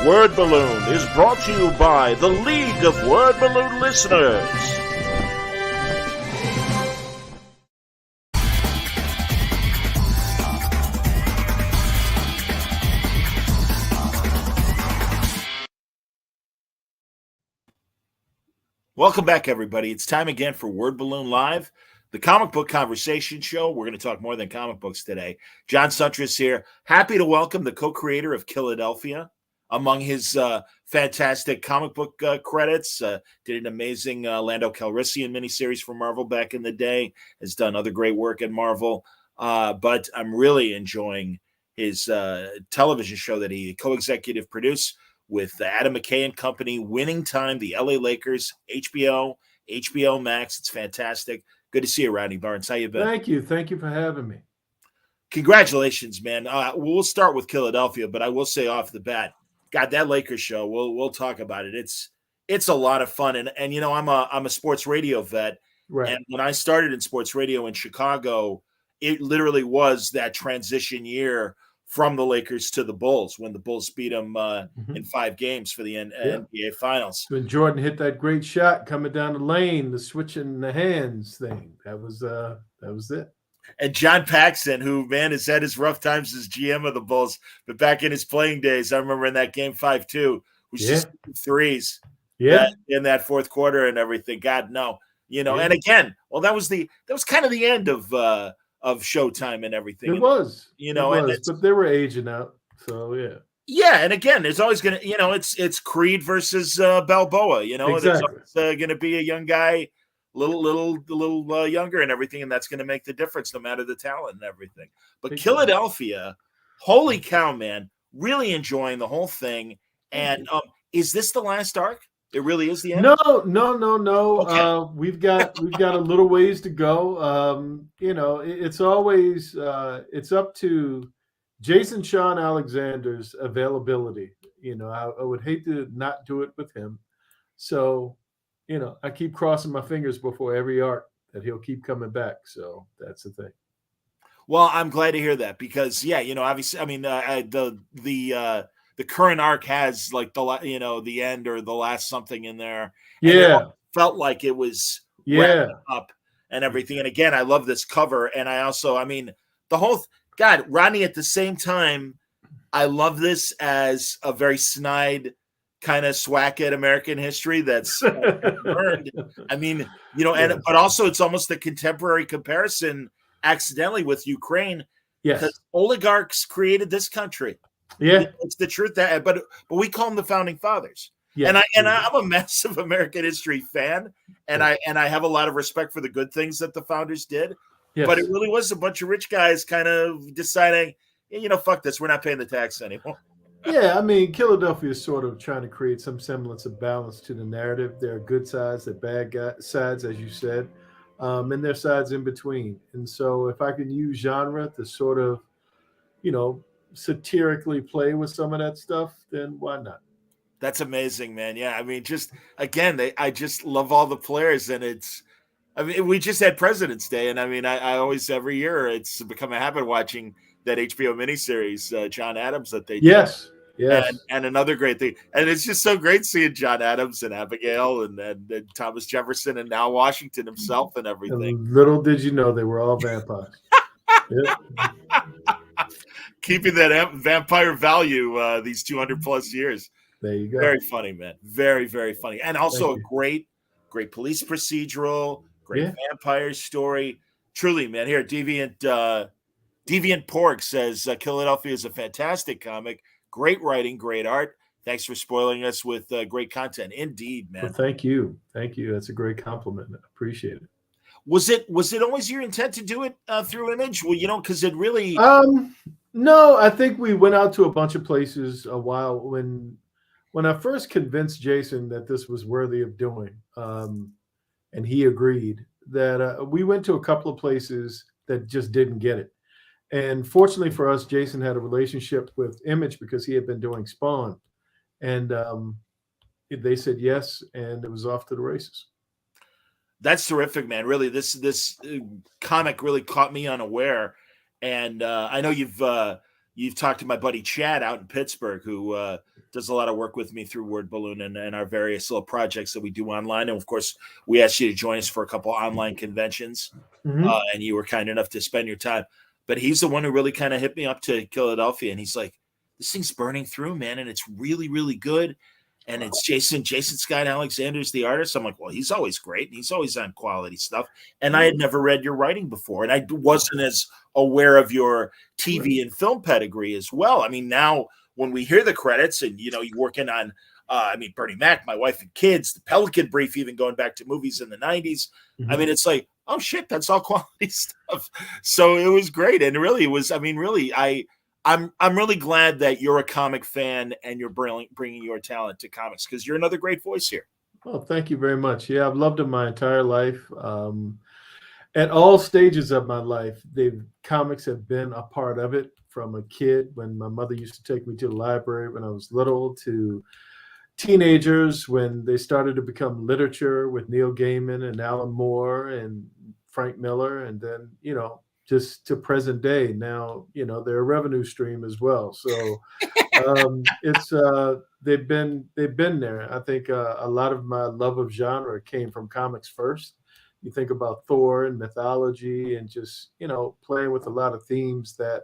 Word Balloon is brought to you by the League of Word Balloon Listeners. Welcome back, everybody. It's time again for Word Balloon Live, the comic book conversation show. We're going to talk more than comic books today. Joe Saunders here. Happy to welcome the co-creator of KIladelphia. Among his fantastic comic book credits, did an amazing Lando Calrissian miniseries for Marvel back in the day, has done other great work at Marvel, but I'm really enjoying his television show that he co-executive produced with Adam McKay and Company, Winning Time, the LA Lakers, HBO Max. It's fantastic. Good to see you, Rodney Barnes. How you been? Thank you. Thank you for having me. Congratulations, man. We'll start with KIladelphia, but I will say off the bat, God, that Lakers show, we'll talk about it. It's a lot of fun. And you know, I'm a sports radio vet. Right. And when I started in sports radio in Chicago, it literally was that transition year from the Lakers to the Bulls when the Bulls beat them in 5 games for the NBA Finals. When Jordan hit that great shot coming down the lane, the switching the hands thing, that was it. And John Paxson, who, man, has had his rough times as GM of the Bulls, but back in his playing days, I remember in that game 5-2, was just threes in that fourth quarter and everything. God, no. You know, and again, well, that was kind of the end of Showtime and everything. It was. You know, but they were aging out, so yeah. Yeah, and again, there's always going to, you know, it's Creed versus Balboa, you know. Exactly. There's going to be a young guy little younger and everything, and that's going to make the difference no matter the talent and everything. But KIladelphia, holy cow, man, really enjoying the whole thing. And is this the last arc? It really is the end? No. Okay. We've got a little ways to go. You know, it's always it's up to Jason Sean Alexander's availability. You know, I would hate to not do it with him. So, you know, I keep crossing my fingers before every arc that he'll keep coming back. So that's the thing. Well, I'm glad to hear that because, yeah, you know, obviously, I mean, the current arc has like the end or the last something in there. Yeah, it felt like it was wrapping up and everything. And again, I love this cover, and I also, I mean, the whole God, Rodney. At the same time, I love this as a very snide kind of swack at American history that's earned. I mean, you know, and but also it's almost a contemporary comparison accidentally with Ukraine. Yes, because oligarchs created this country. Yeah, it's the truth that, but we call them the founding fathers. Yeah, and I'm a massive American history fan, and I have a lot of respect for the good things that the founders did. Yes. But it really was a bunch of rich guys kind of deciding, you know, fuck this, we're not paying the tax anymore. Yeah, I mean, KIladelphia is sort of trying to create some semblance of balance to the narrative. There are good sides, there are bad sides, as you said, and there are sides in between. And so if I can use genre to sort of, you know, satirically play with some of that stuff, then why not? That's amazing, man. Yeah, I mean, just again, I just love all the players, and I mean, we just had President's Day, and I mean, I always every year it's become a habit watching that HBO miniseries, John Adams, that they did. And another great thing, and it's just so great seeing John Adams and Abigail and Thomas Jefferson and now Washington himself and everything. And little did you know they were all vampires. Keeping that vampire value these 200 plus years. There you go. Very funny, man. Very, very funny. And also a great police procedural, great vampire story. Truly, man. Here, Deviant Pork says KIladelphia is a fantastic comic. Great writing, great art. Thanks for spoiling us with great content. Indeed, man. Well, thank you. That's a great compliment. I appreciate it. Was it always your intent to do it through Image? Well, you know, because it really. No, I think we went out to a bunch of places a while when I first convinced Jason that this was worthy of doing, and he agreed, that we went to a couple of places that just didn't get it. And fortunately for us, Jason had a relationship with Image because he had been doing Spawn. And they said yes, and it was off to the races. That's terrific, man. Really, this comic really caught me unaware. And I know you've you've talked to my buddy Chad out in Pittsburgh, who does a lot of work with me through Word Balloon and our various little projects that we do online. And of course, we asked you to join us for a couple online conventions, and you were kind enough to spend your time. But he's the one who really kind of hit me up to KIladelphia, and he's like, "This thing's burning through, man, and it's really, really good." And it's Jason Scott Alexander's the artist. I'm like, well, he's always great, and he's always on quality stuff. And I had never read your writing before, and I wasn't as aware of your TV and film pedigree as well. I mean, now when we hear the credits, and you're working on, Bernie Mac, My Wife and Kids, The Pelican Brief, even going back to movies in the '90s. I mean, it's like, oh shit, that's all quality stuff. So it was great, and really, it was. I mean, really, I'm really glad that you're a comic fan and you're bringing your talent to comics, because you're another great voice here. Well, thank you very much. Yeah, I've loved them my entire life. At all stages of my life, comics have been a part of it. From a kid, when my mother used to take me to the library when I was little, to teenagers when they started to become literature with Neil Gaiman and Alan Moore and Frank Miller, and then just to present day now. They're a revenue stream as well. So it's they've been there. I think a lot of my love of genre came from comics first. You think about Thor and mythology, and just playing with a lot of themes that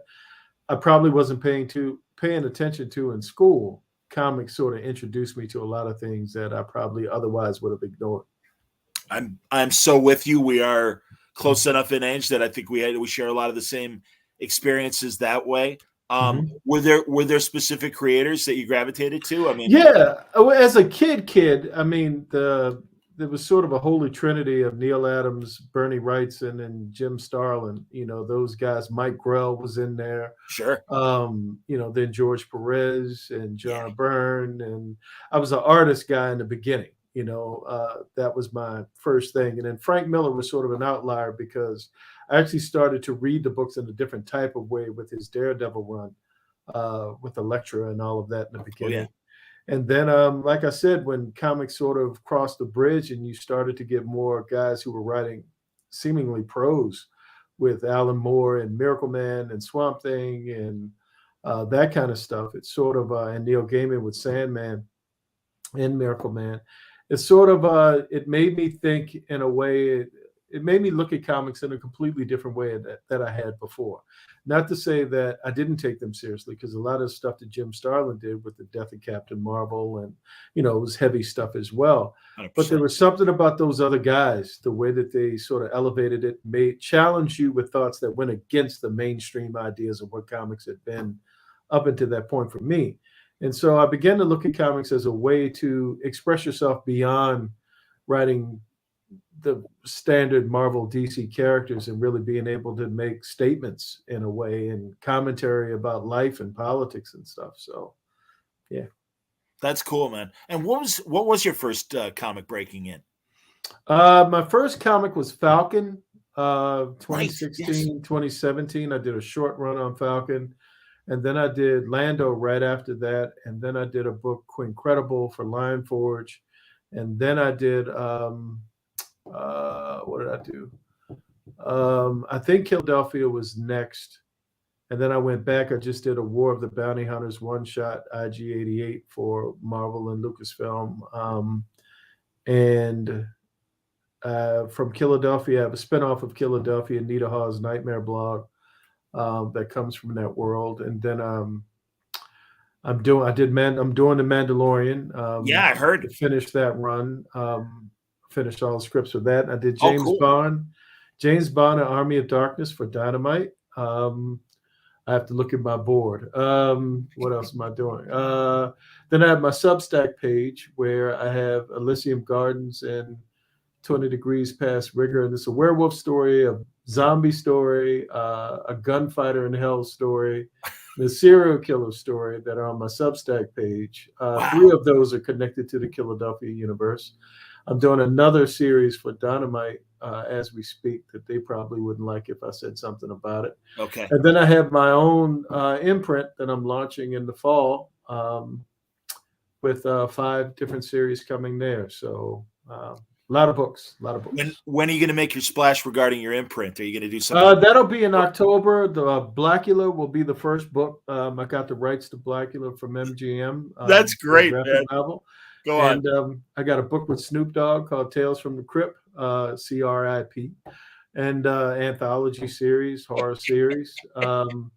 I probably wasn't paying attention to in school. Comics sort of introduced me to a lot of things that I probably otherwise would have ignored. I'm so with you. We are close enough in age that I think we share a lot of the same experiences that way. Were there specific creators that you gravitated to? I mean, yeah, as a kid, I mean, there was sort of a holy trinity of Neil Adams, Bernie Wrightson, and Jim Starlin. Those guys. Mike Grell was in there. Sure. Then George Perez and John Byrne, and I was an artist guy in the beginning. That was my first thing. And then Frank Miller was sort of an outlier, because I actually started to read the books in a different type of way with his Daredevil run, with Elektra and all of that in the beginning. Oh, yeah. And then, like I said, when comics sort of crossed the bridge and you started to get more guys who were writing seemingly prose, with Alan Moore and Miracle Man and Swamp Thing and that kind of stuff, it's sort of, and Neil Gaiman with Sandman and Miracle Man, it's sort of, it made me think in a way. It made me look at comics in a completely different way that I had before. Not to say that I didn't take them seriously, because a lot of stuff that Jim Starlin did with the death of Captain Marvel, and it was heavy stuff as well. 100%. But there was something about those other guys, the way that they sort of elevated it, made challenge you with thoughts that went against the mainstream ideas of what comics had been up until that point for me. And so I began to look at comics as a way to express yourself beyond writing the standard Marvel DC characters, and really being able to make statements in a way, and commentary about life and politics and stuff. So yeah, that's cool, man. And what was your first comic breaking in? My first comic was Falcon, 2016, nice. Yes. 2017. I did a short run on Falcon, and then I did Lando right after that, and then I did a book, Quincredible, for Lion Forge, and then I did what did I do? I think KIladelphia was next. And then I went back. I just did a War of the Bounty Hunters one-shot, IG-88, for Marvel and Lucasfilm. And from KIladelphia, I have a spinoff of KIladelphia, Nita Hawes' Nightmare blog, that comes from that world. And then I'm doing The Mandalorian. Yeah, I heard. To finish that run. Finished all the scripts for that. I did James Bond and Army of Darkness for Dynamite. I have to look at my board. What else am I doing? Then I have my Substack page, where I have Elysium Gardens and 20 Degrees Past Rigor. And it's a werewolf story, a zombie story, a gunfighter in hell story, and a serial killer story that are on my Substack page. Wow. 3 of those are connected to the KIladelphia universe. I'm doing another series for Dynamite as we speak that they probably wouldn't like if I said something about it. Okay. And then I have my own imprint that I'm launching in the fall, with 5 different series coming there. So A lot of books. A lot of books. When are you going to make your splash regarding your imprint? Are you going to do something? That'll be in October. The Blackula will be the first book. I got the rights to Blackula from MGM. That's great, man. Novel. Go on. And I got a book with Snoop Dogg called Tales from the Crypt, CRIP, and anthology series, horror series. And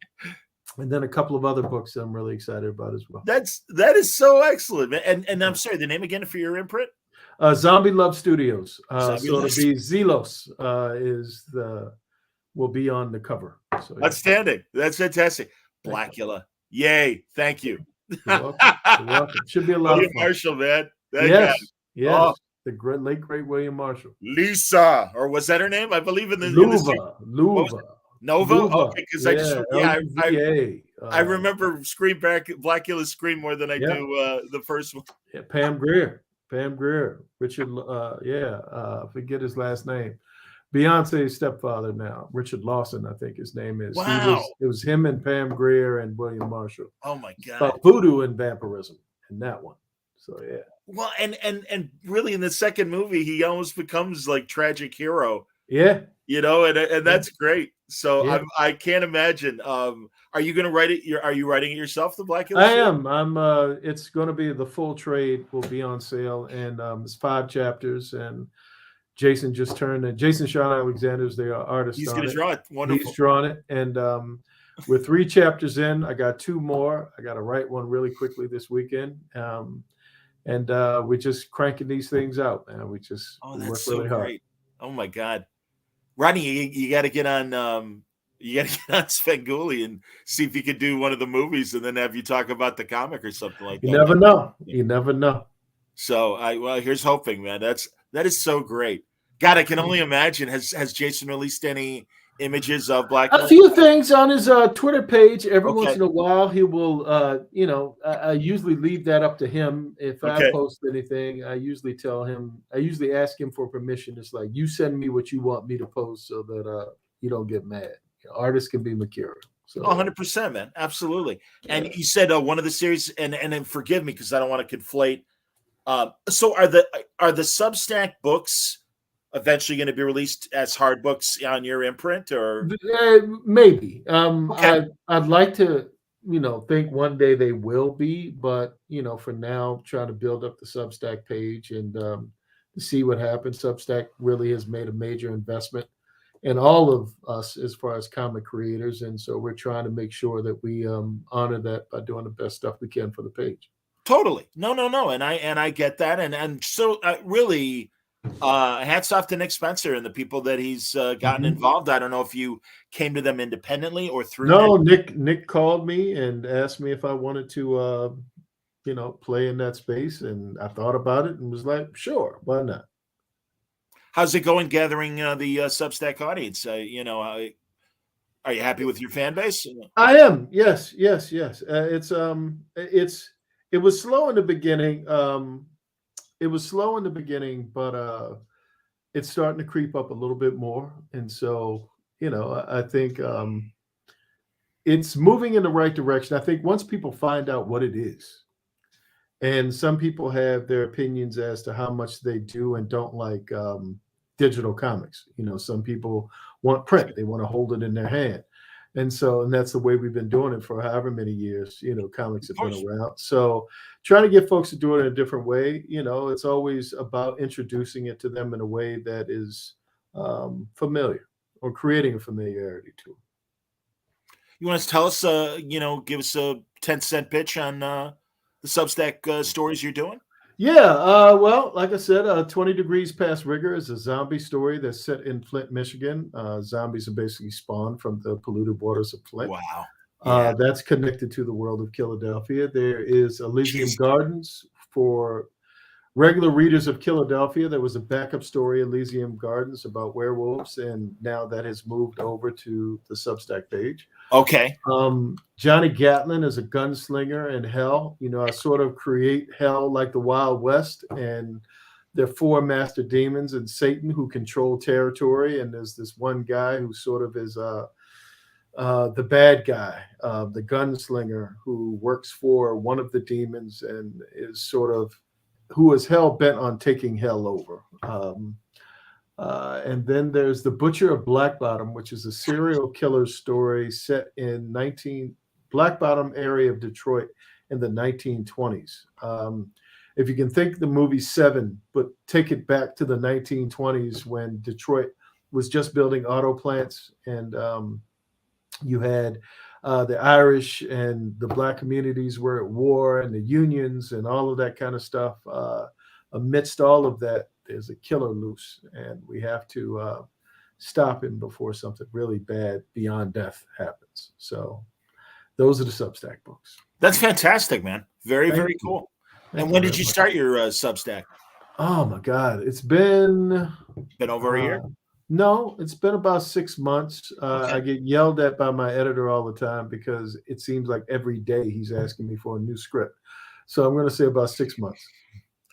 then a couple of other books that I'm really excited about as well. That is so excellent, man. And I'm sorry, the name again for your imprint? Zombie Love Studios. Zombie so Love it'll be Zelos will be on the cover. So, yeah. Outstanding. That's fantastic. Blackula. Yay. Thank you. You're welcome. You're welcome. Should be a lot William of fun. Marshall, man. Yes. Oh. The late great William Marshall. Lisa, or was that her name? I believe in the Luva. Nova. Okay, because I remember Blackula's Scream more than I do the first one. Yeah, Pam Grier, Richard. Forget his last name. Beyonce's stepfather now, Richard Lawson, I think his name is. Wow. It was him and Pam Grier and William Marshall. Oh my God. About voodoo and vampirism in that one. So yeah. Well, and really in the second movie, he almost becomes like tragic hero. Yeah. And that's great. So I can't imagine. Are you going to write it? Are you writing it yourself, the Blackula? I am. It's going to be the full trade will be on sale, and it's 5 chapters. And Jason just turned it. Jason Sean Alexander's the artist. He's going to draw it. Wonderful. He's drawn it, and we're 3 chapters in. I got 2 more. I got to write one really quickly this weekend. And we're just cranking these things out, man. We work really hard. Great. Oh my God. Rodney, you got to get on. You got to get on Svengoolie and see if you could do one of the movies, and then have you talk about the comic or something like that. You never know. You never know. So here's hoping, man. That is so great. God, I can only imagine. Has Jason released any images of Blackula? A few things on his Twitter page. Every once in a while, he will. I usually leave that up to him. If I post anything, I usually tell him. I usually ask him for permission. It's like, you send me what you want me to post, so that you don't get mad. Artists can be mercurial. So 100%, man, absolutely. And you said one of the series, and then forgive me because I don't want to conflate. So are the Substack books eventually going to be released as hard books on your imprint, or maybe? I'd like to, think one day they will be, but for now, trying to build up the Substack page and to see what happens. Substack really has made a major investment in all of us as far as comic creators, and so we're trying to make sure that we honor that by doing the best stuff we can for the page. Totally, no, and I get that, and so really, hats off to Nick Spencer and the people that he's gotten involved. I don't know if you came to them independently or through. No, Nick called me and asked me if I wanted to, play in that space, and I thought about it and was like, sure, why not? How's it going gathering the Substack audience? Are you happy with your fan base? I am. Yes. It was slow in the beginning. But it's starting to creep up a little bit more. And so, I think it's moving in the right direction. I think once people find out what it is, and some people have their opinions as to how much they do and don't like digital comics. Some people want print. They want to hold it in their hand. And that's the way we've been doing it for however many years, comics have been around. So trying to get folks to do it in a different way, it's always about introducing it to them in a way that is familiar, or creating a familiarity to them. You want to tell us, give us a 10-cent pitch on the Substack stories you're doing? Yeah, well, like I said, 20 Degrees Past Rigor is a zombie story that's set in Flint, Michigan. Zombies are basically spawned from the polluted waters of Flint. Wow. Yeah. That's connected to the world of KIladelphia. There is Elysium Gardens for regular readers of KIladelphia. There was a backup story, Elysium Gardens, about werewolves, and now that has moved over to the Substack page. Okay. Johnny Gatlin is a gunslinger in hell. I sort of create hell like the Wild West, and there are 4 master demons and Satan who control territory, and there's this one guy who sort of is the bad guy, the gunslinger, who works for one of the demons and is sort of who is hell bent on taking hell over. And then there's The Butcher of Black Bottom, which is a serial killer story set in Black Bottom area of Detroit in the 1920s. If you can think the movie Seven, but take it back to the 1920s when Detroit was just building auto plants, and you had the Irish and the Black communities were at war, and the unions and all of that kind of stuff. Amidst all of that, there's a killer loose, and we have to stop him before something really bad beyond death happens. So those are the Substack books. That's fantastic, man. Very, very cool. And when did you start your Substack? Oh my God, it's been over a year. No, it's been about 6 months. I get yelled at by my editor all the time because it seems like every day he's asking me for a new script. So I'm going to say about 6 months.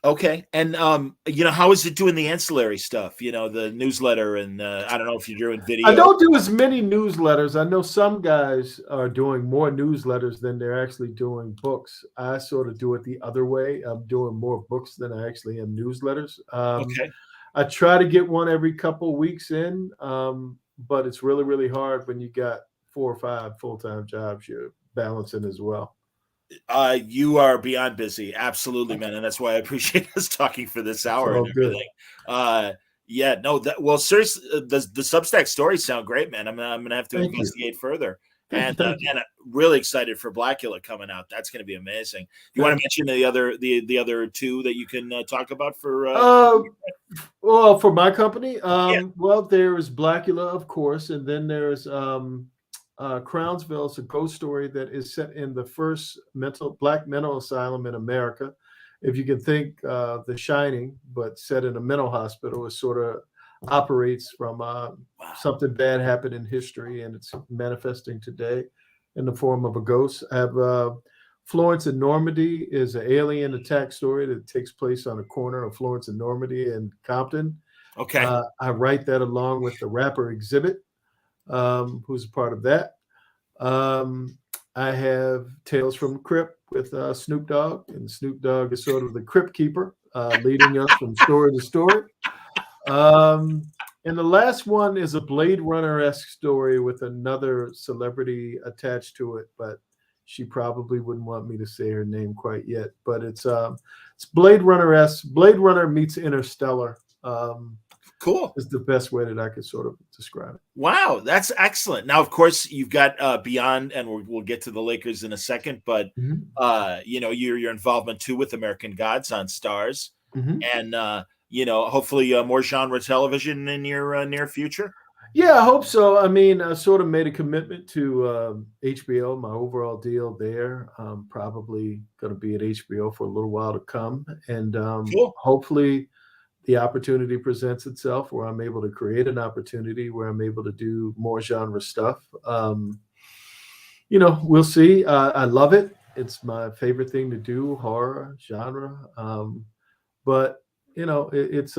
Okay. And, how is it doing the ancillary stuff? The newsletter, and I don't know if you're doing video. I don't do as many newsletters. I know some guys are doing more newsletters than they're actually doing books. I sort of do it the other way. I'm doing more books than I actually am newsletters. Okay. I try to get one every couple weeks in, but it's really, really hard when you got 4 or 5 full-time jobs you're balancing as well. You are beyond busy. Absolutely, man. And that's why I appreciate us talking for this hour and everything. Seriously, the Substack stories sound great, man. I'm gonna have to investigate further. And really excited for Blackula coming out. That's going to be amazing. You want to mention the other two that you can talk about for? Well, for my company, well, there's Blackula, of course, and then there's Crownsville. It's a ghost story that is set in the first Black mental asylum in America. If you can think The Shining, but set in a mental hospital, it sort of operates from something bad happened in history, and it's manifesting today in the form of a ghost. I have Florence and Normandy is an alien attack story that takes place on a corner of Florence and Normandy in Compton. Okay. I write that along with the rapper Exhibit, who's a part of that. I have Tales from the Crypt with Snoop Dogg, and Snoop Dogg is sort of the crypt keeper, leading us from story to story. And the last one is a Blade Runner-esque story with another celebrity attached to it, but she probably wouldn't want me to say her name quite yet. But it's Blade Runner-esque. Blade Runner meets Interstellar. Cool. Is the best way that I could sort of describe it. Wow, that's excellent. Now, of course, you've got Beyond, and we'll get to the Lakers in a second, but your involvement too with American Gods on Stars, and hopefully more genre television in your near future. Yeah, I hope so. I mean, I sort of made a commitment to HBO, my overall deal there. Probably going to be at HBO for a little while to come, and cool. Hopefully the opportunity presents itself where I'm able to create an opportunity where I'm able to do more genre stuff. We'll see. I love it. It's my favorite thing to do, horror genre. But it's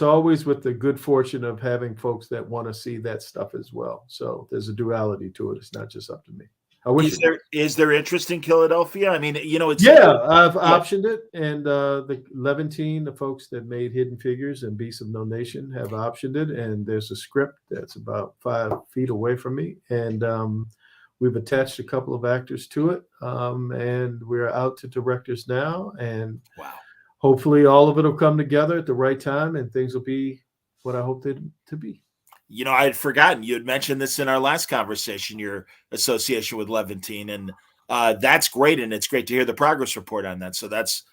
always with the good fortune of having folks that want to see that stuff as well. So there's a duality to it. It's not just up to me. Is there interest in Kiladelphia? I mean, it's I've optioned it, and the Levantine, the folks that made Hidden Figures and Beasts of No Nation, have optioned it, and there's a script that's about 5 feet away from me, and we've attached a couple of actors to it, and we're out to directors now, and hopefully all of it will come together at the right time, and things will be what I hope it to be. I had forgotten. You had mentioned this in our last conversation, your association with Levantine, and that's great. And it's great to hear the progress report on that. So that's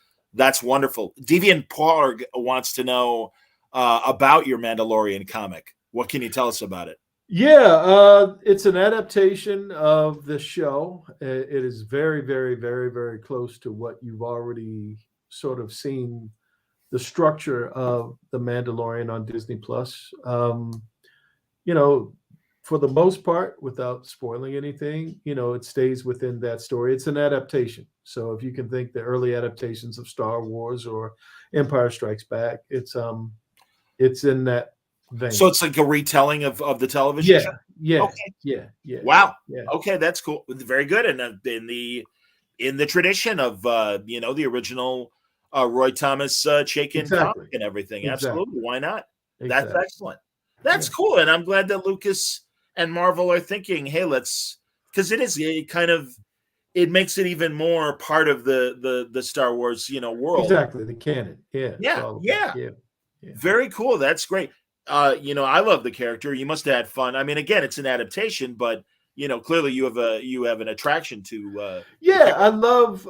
wonderful. Deviant Parg wants to know about your Mandalorian comic. What can you tell us about it? Yeah, it's an adaptation of the show. It is very, very, very, very close to what you've already sort of seen, the structure of The Mandalorian on Disney Plus. For the most part, without spoiling anything, it stays within that story. It's an adaptation. So if you can think the early adaptations of Star Wars or Empire Strikes Back, it's in that vein. So it's like a retelling of the television show? Yeah. Okay. Yeah. Wow. Yeah. Okay, that's cool. Very good. And in the tradition of the original Roy Thomas Chaykin Exactly. comic and everything. Exactly. Absolutely, why not? That's Exactly. excellent. That's cool, and I'm glad that Lucas and Marvel are thinking, hey, let's, because it kind of, it makes it even more part of the Star Wars world. Exactly, the canon. Yeah, it's Yeah, all yeah. yeah. Very cool. That's great. I love the character. You must have had fun. I mean, again, it's an adaptation, but clearly you have an attraction to. Yeah, I love.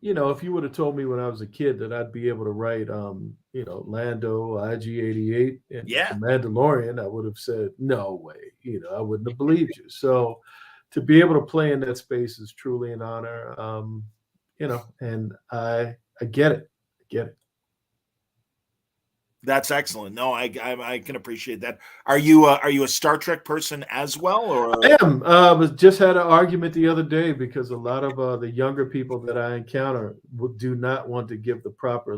If you would have told me when I was a kid that I'd be able to write, Lando, IG-88, and Yeah. the Mandalorian, I would have said no way. I wouldn't have believed you. So, to be able to play in that space is truly an honor. And I get it. I get it. That's excellent. No, I can appreciate that. Are you a Star Trek person as well, or? I am. Was just had an argument the other day because a lot of the younger people that I encounter do not want to give the proper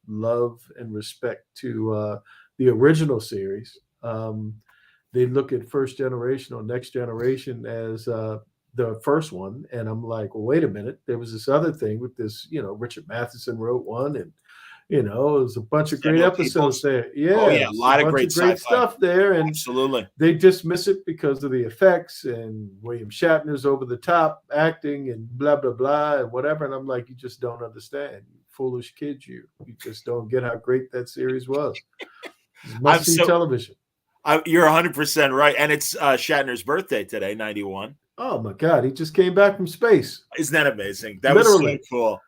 love and respect to the original series. They look at first generation or next generation as the first one, and I'm like, well, wait a minute. There was this other thing with this. Richard Matheson wrote one, and it was a bunch of great Samuel episodes Peoples. there. Yeah, Oh, yeah, a lot of bunch great of great sci-fi. stuff there, and Absolutely. they dismiss it because of the effects and William Shatner's over the top acting and blah blah blah and whatever. And I'm like, you just don't understand, you foolish kid. You just don't get how great that series was. Must see television. You're 100% right, and it's Shatner's birthday today, 91. Oh my God, he just came back from space. Isn't that amazing? That Literally. Was so cool.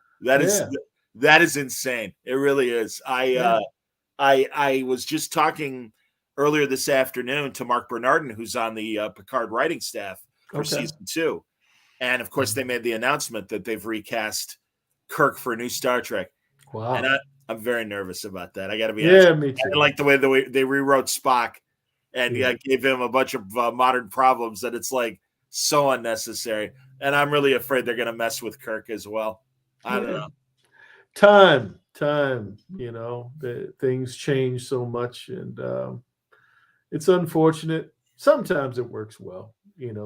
That is insane. It really is. I was just talking earlier this afternoon to Mark Bernardin, who's on the Picard writing staff for season 2. And of course, they made the announcement that they've recast Kirk for a new Star Trek. Wow. And I'm very nervous about that. I got to be honest. Yeah, me too. I like the way they rewrote Spock and gave him a bunch of modern problems that it's like so unnecessary. And I'm really afraid they're going to mess with Kirk as well. I don't know. Time, things change so much, and it's unfortunate. Sometimes it works well,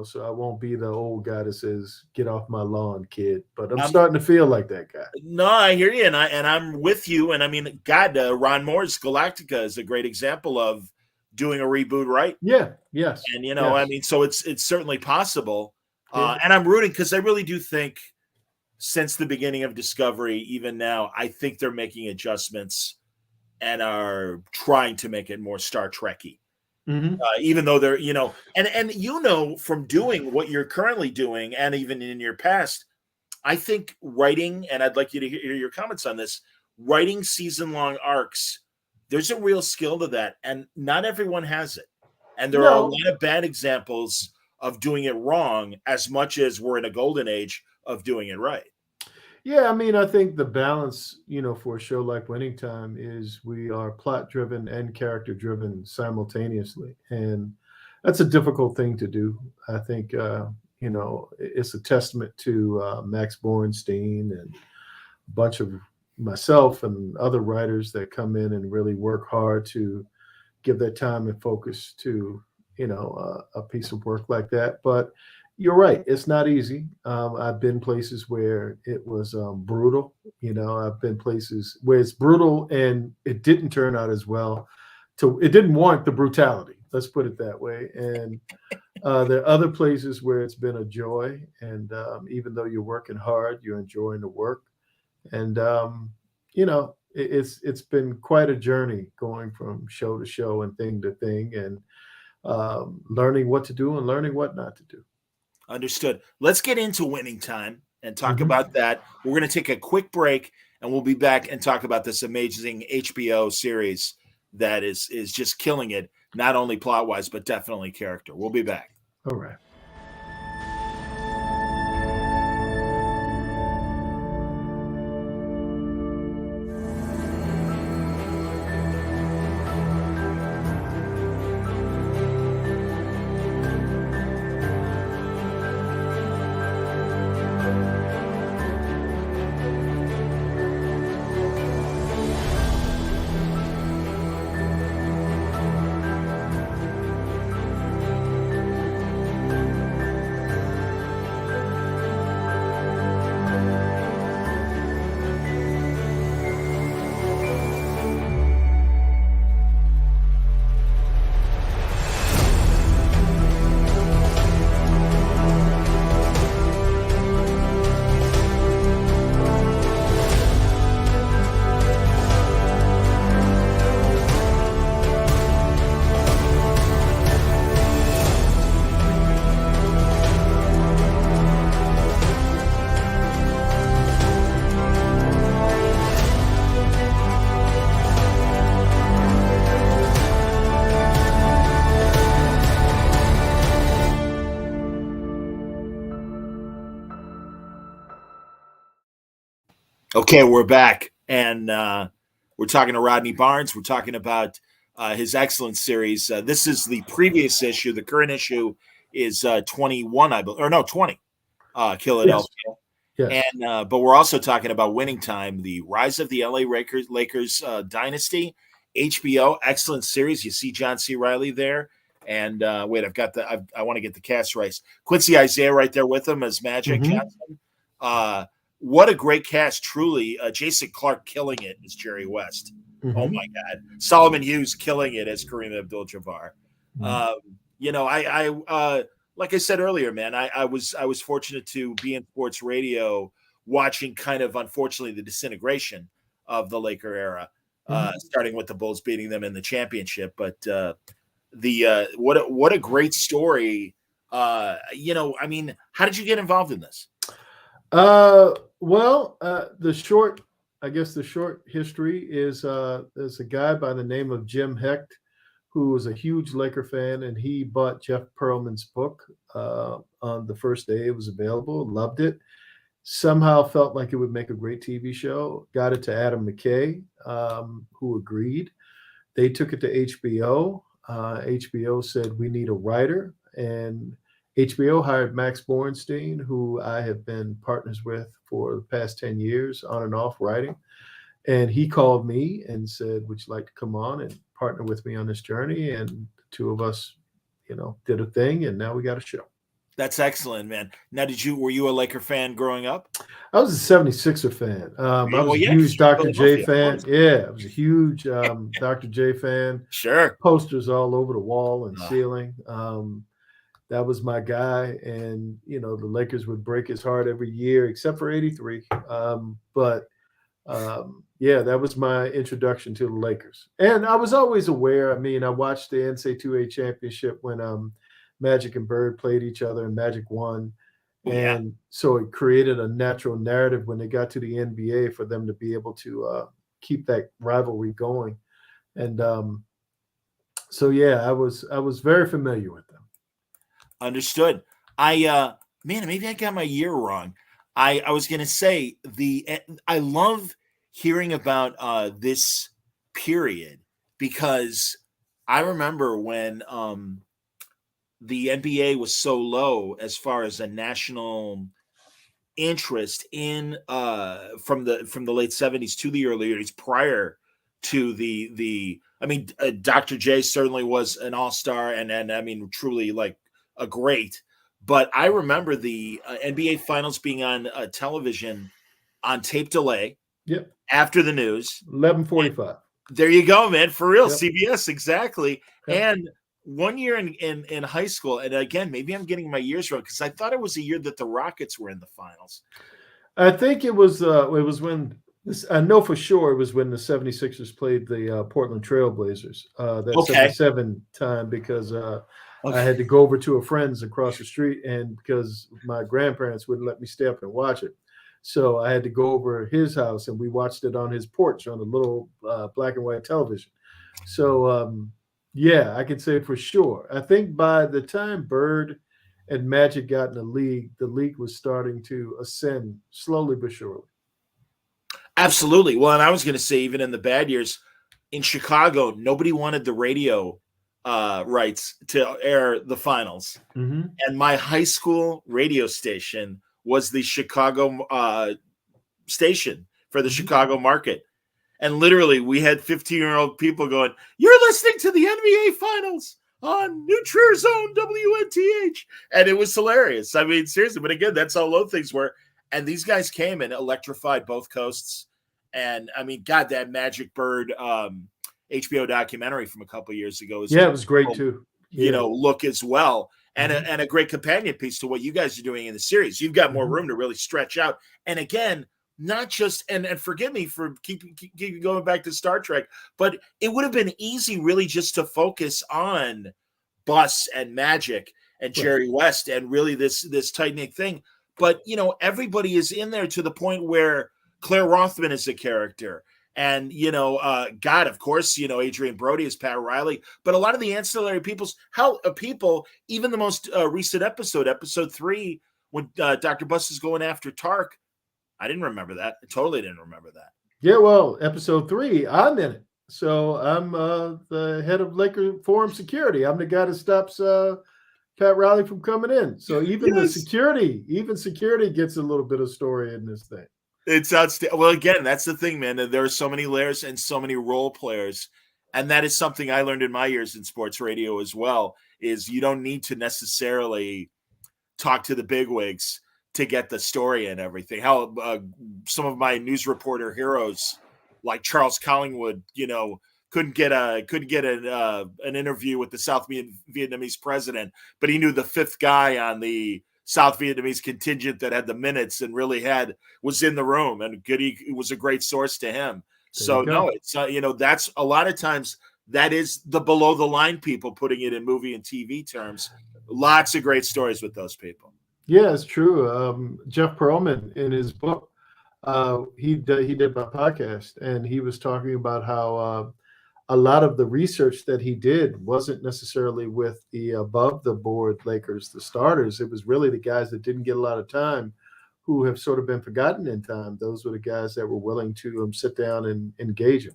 so I won't be the old guy that says, get off my lawn, kid. But I'm starting to feel like that guy. No, I hear you, and I'm with you. And I mean, God, Ron Moore's Galactica is a great example of doing a reboot right. Yeah, yes. And, I mean, so it's certainly possible. And I'm rooting because I really do think since the beginning of Discovery, even now, I think they're making adjustments and are trying to make it more Star Trek-y. Mm-hmm. Even though they're, and from doing what you're currently doing and even in your past, I think writing, and I'd like you to hear your comments on this, writing season-long arcs, there's a real skill to that, and not everyone has it. And there are a lot of bad examples of doing it wrong as much as we're in a golden age of doing it right. Yeah, I mean, I think the balance, for a show like Winning Time is we are plot driven and character driven simultaneously. And that's a difficult thing to do. I think, it's a testament to Max Borenstein and a bunch of myself and other writers that come in and really work hard to give their time and focus to, a piece of work like that. But you're right. It's not easy. I've been places where it was brutal. I've been places where it's brutal and it didn't turn out as well. It didn't warrant the brutality. Let's put it that way. And there are other places where it's been a joy. And even though you're working hard, you're enjoying the work. And, it's been quite a journey going from show to show and thing to thing and learning what to do and learning what not to do. Understood. Let's get into Winning Time and talk about that. We're going to take a quick break, and we'll be back and talk about this amazing HBO series that is just killing it, not only plot-wise, but definitely character. We'll be back. All right. Okay, we're back, and we're talking to Rodney Barnes. We're talking about his excellent series. This is the previous issue. The current issue is 21, I believe, or no, 20, Yes. Kiladelphia. Yes. And but we're also talking about Winning Time, the rise of the Lakers dynasty. HBO, excellent series. You see John C. Riley there. And wait, I want to get the cast right. Quincy Isaiah right there with him as Magic Mhm. Johnson. What a great cast, truly. Jason Clark killing it as Jerry West. Oh Mhm. my God. Solomon Hughes killing it as Kareem Abdul-Jabbar. Mhm. Like I said earlier, man, I was fortunate to be in sports radio watching kind of, unfortunately, the disintegration of the Laker era, Mhm. starting with the Bulls beating them in the championship. But what a great story. I mean, how did you get involved in this? The short history is there's a guy by the name of Jim Hecht who was a huge Laker fan, and he bought Jeff Pearlman's book on the first day it was available, loved it. Somehow felt like it would make a great TV show. Got it to Adam McKay, who agreed. They took it to HBO. HBO said, we need a writer. And HBO hired Max Borenstein, who I have been partners with for the past 10 years on and off writing. And he called me and said, would you like to come on and partner with me on this journey? And the two of us, did a thing. And now we got a show. That's excellent, man. Now, were you a Laker fan growing up? I was a 76er fan. I was a Yeah, 'cause huge you're Dr. J Philadelphia, of fan. course. Yeah, I was a huge Dr. J fan. Sure. Posters all over the wall and ceiling. That was my guy. And, the Lakers would break his heart every year, except for 83. Yeah, that was my introduction to the Lakers. And I was always aware. I mean, I watched the NCAA championship when Magic and Bird played each other and Magic won. Oh, yeah. And so it created a natural narrative when they got to the NBA for them to be able to keep that rivalry going. And so, yeah, I was very familiar with them. Understood. Man, maybe I got my year wrong. I was going to say I love hearing about this period because I remember when the NBA was so low as far as a national interest in from the late 70s to the early 80s prior to the I mean, Dr. J certainly was an all-star and I mean truly like a great, but I remember the NBA finals being on television on tape delay. Yep. After the news 11:45. There you go, man, for real. Yep. CBS, exactly. Yep. And one year in high school, and again, maybe I'm getting my years wrong because I thought it was a year that the Rockets were in the finals. I think it was when I know for sure it was when the 76ers played the Portland Trailblazers, that 77 time, because I had to go over to a friend's across the street, and because my grandparents wouldn't let me stay up and watch it. So I had to go over his house, and we watched it on his porch on a little black and white television. So, yeah, I can say for sure. I think by the time Bird and Magic got in the league was starting to ascend slowly but surely. Absolutely. Well, and I was going to say, even in the bad years in Chicago, nobody wanted the radio rights to air the finals. Mm-hmm. And my high school radio station was the Chicago station for the Chicago market. And literally, we had 15-year-old people going, "You're listening to the NBA Finals on New Trier Zone WNTH." And it was hilarious. I mean, seriously. But again, that's how low things were. And these guys came and electrified both coasts. And I mean, God, that Magic Bird HBO documentary from a couple of years ago it was great too. Look as well. And a great companion piece to what you guys are doing in the series. You've got more room to really stretch out. And again, not just, and forgive me for keep going back to Star Trek, but it would have been easy really just to focus on Bus and Magic and Jerry West and really this tight-knit thing. But, everybody is in there to the point where Claire Rothman is a character. And, God, of course, Adrian Brody is Pat Riley. But a lot of the ancillary people, even the most recent episode 3, when Dr. Bus is going after Tark, I didn't remember that. I totally didn't remember that. Yeah, well, episode 3, I'm in it. So I'm the head of Laker Forum Security. I'm the guy that stops Pat Riley from coming in. So even the Yes. security gets a little bit of story in this thing. It's outstanding. Well, again, that's the thing, man. There are so many layers and so many role players. And that is something I learned in my years in sports radio as well, is you don't need to necessarily talk to the bigwigs to get the story and everything. How some of my news reporter heroes, like Charles Collingwood, couldn't get an interview with the South Vietnamese president, but he knew the fifth guy on the South Vietnamese contingent that had the minutes and really was in the room, and it was a great source to him. So no, it's that's a lot of times that is the below the line people putting it in movie and TV terms. Lots of great stories with those people. Yeah, it's true. Jeff Pearlman in his book, he did my podcast, and he was talking about how a lot of the research that he did wasn't necessarily with the above the board Lakers, the starters. It was really the guys that didn't get a lot of time, who have sort of been forgotten in time. Those were the guys that were willing to sit down and engage him.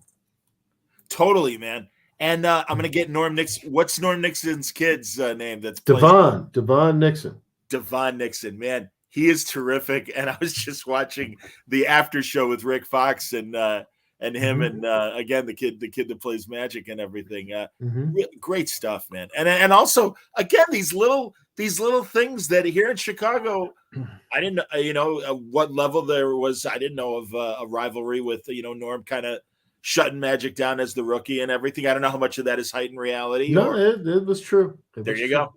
Totally, man. And I'm going to get Norm Nixon. What's Norm Nixon's kid's name? That's Devon Nixon. Devon Nixon, man. He is terrific. And I was just watching the after show with Rick Fox and him and again the kid that plays Magic and everything. Really great stuff, man. And also again these little things that here in Chicago, I didn't what level there was. I didn't know of a rivalry with Norm kind of shutting Magic down as the rookie and everything. I don't know how much of that is heightened reality. No, it was true. There you go.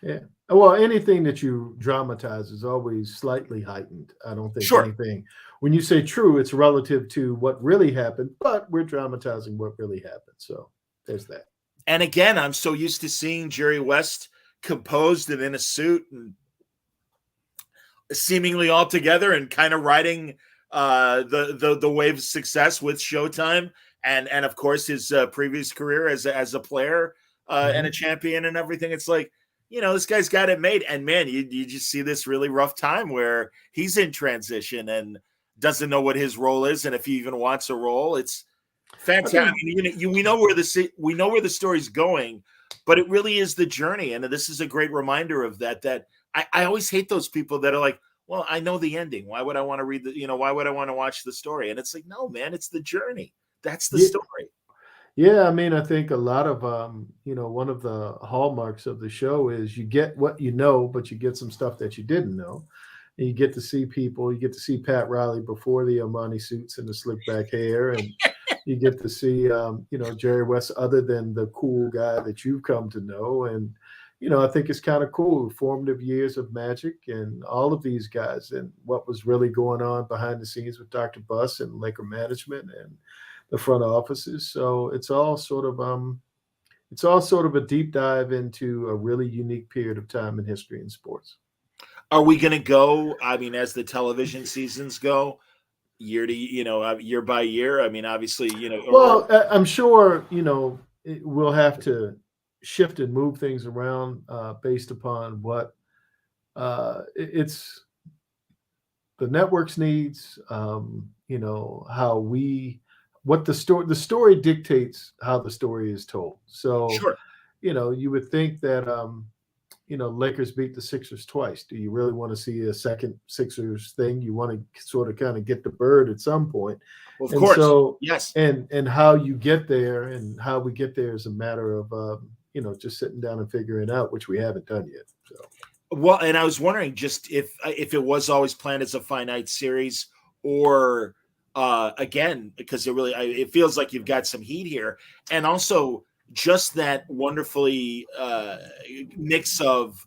Yeah. Well, anything that you dramatize is always slightly heightened. I don't think anything. When you say true, it's relative to what really happened, but we're dramatizing what really happened. So there's that. And again, I'm so used to seeing Jerry West composed and in a suit and seemingly all together and kind of riding the wave of success with Showtime and of course his previous career as a player and a champion and everything. It's like, this guy's got it made. And man, you just see this really rough time where he's in transition and doesn't know what his role is, and if he even wants a role. It's fantastic. We know where the story's going, but it really is the journey. And this is a great reminder of that I always hate those people that are like, well, I know the ending. Why would I want to read why would I want to watch the story? And it's like, no, man, it's the journey. That's the story. Yeah, I mean, I think a lot of one of the hallmarks of the show is you get what you know, but you get some stuff that you didn't know. And you get to see people. You get to see Pat Riley before the Armani suits and the slick back hair, and you get to see Jerry West other than the cool guy that you've come to know. And I think it's kind of cool, formative years of Magic and all of these guys and what was really going on behind the scenes with Dr. Buss and Laker management and the front offices. So it's all sort of a deep dive into a really unique period of time in history and sports. Are we going to go, I mean, as the television seasons go, year by year? I mean, obviously, Well, I'm sure, we'll have to shift and move things around based upon what it's the network's needs, what the story dictates how the story is told. So, you would think that, Lakers beat the Sixers twice. Do you really want to see a second Sixers thing? You want to sort of kind of get the bird at some point. Well, of course. So, yes. And how you get there and how we get there is a matter of, just sitting down and figuring out, which we haven't done yet. So. Well, and I was wondering just if it was always planned as a finite series or again, because it feels like you've got some heat here. And also just that wonderfully mix of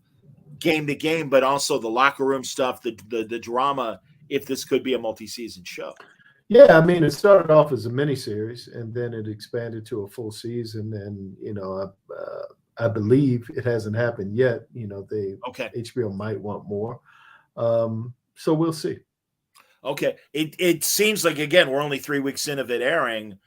game to game, but also the locker room stuff, the drama, if this could be a multi-season show. Yeah, I mean, it started off as a miniseries, and then it expanded to a full season. And I believe it hasn't happened yet. HBO might want more, so we'll see. Okay, it seems like again we're only 3 weeks in of it airing,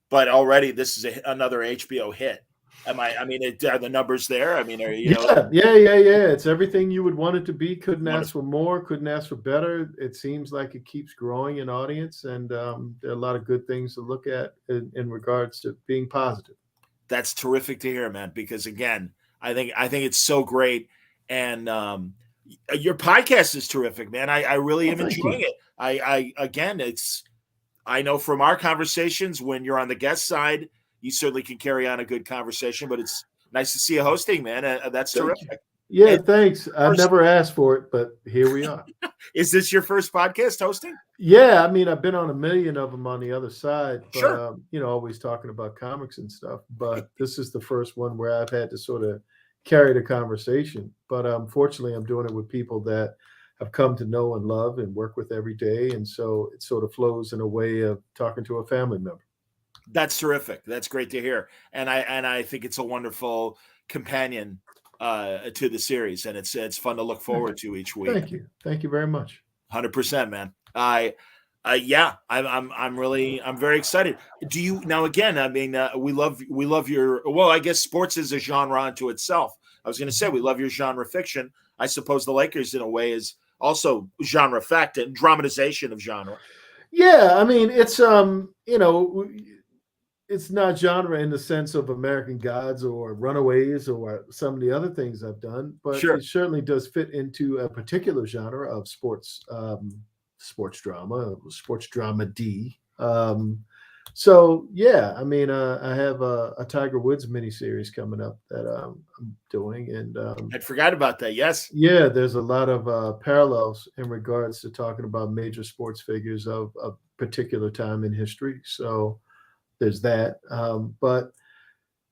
but already this is another HBO hit. I mean, are the numbers there? I mean, Yeah. It's everything you would want it to be. Couldn't ask for more. Couldn't ask for better. It seems like it keeps growing in audience, and there are a lot of good things to look at in regards to being positive. That's terrific to hear, man. Because again, I think it's so great, and your podcast is terrific, man. I really am enjoying it. I again, I know from our conversations when you're on the guest side, you certainly can carry on a good conversation, but it's nice to see you hosting, man. That's terrific. Yeah, thanks. I've never asked for it, but here we are. Is this your first podcast hosting? Yeah, I mean, I've been on a million of them on the other side, but Sure. always talking about comics and stuff. But this is the first one where I've had to sort of carry the conversation. But fortunately, I'm doing it with people that have come to know and love and work with every day, and so it sort of flows in a way of talking to a family member. That's terrific. That's great to hear, and I think it's a wonderful companion to the series, and it's fun to look forward to each week. Thank you very much. 100%, man. I'm very excited. Do you now? Again, I mean, we love your. Well, I guess sports is a genre unto itself. I was going to say we love your genre fiction. I suppose the Lakers, in a way, is also genre fact and dramatization of genre. Yeah, I mean, it's it's not genre in the sense of American Gods or Runaways or some of the other things I've done, but Sure. it certainly does fit into a particular genre of sports drama, sports dramedy. So yeah, I mean, I have a Tiger Woods miniseries coming up that I'm doing, and I forgot about that. Yes. yeah, there's a lot of parallels in regards to talking about major sports figures of a particular time in history. So there's that. But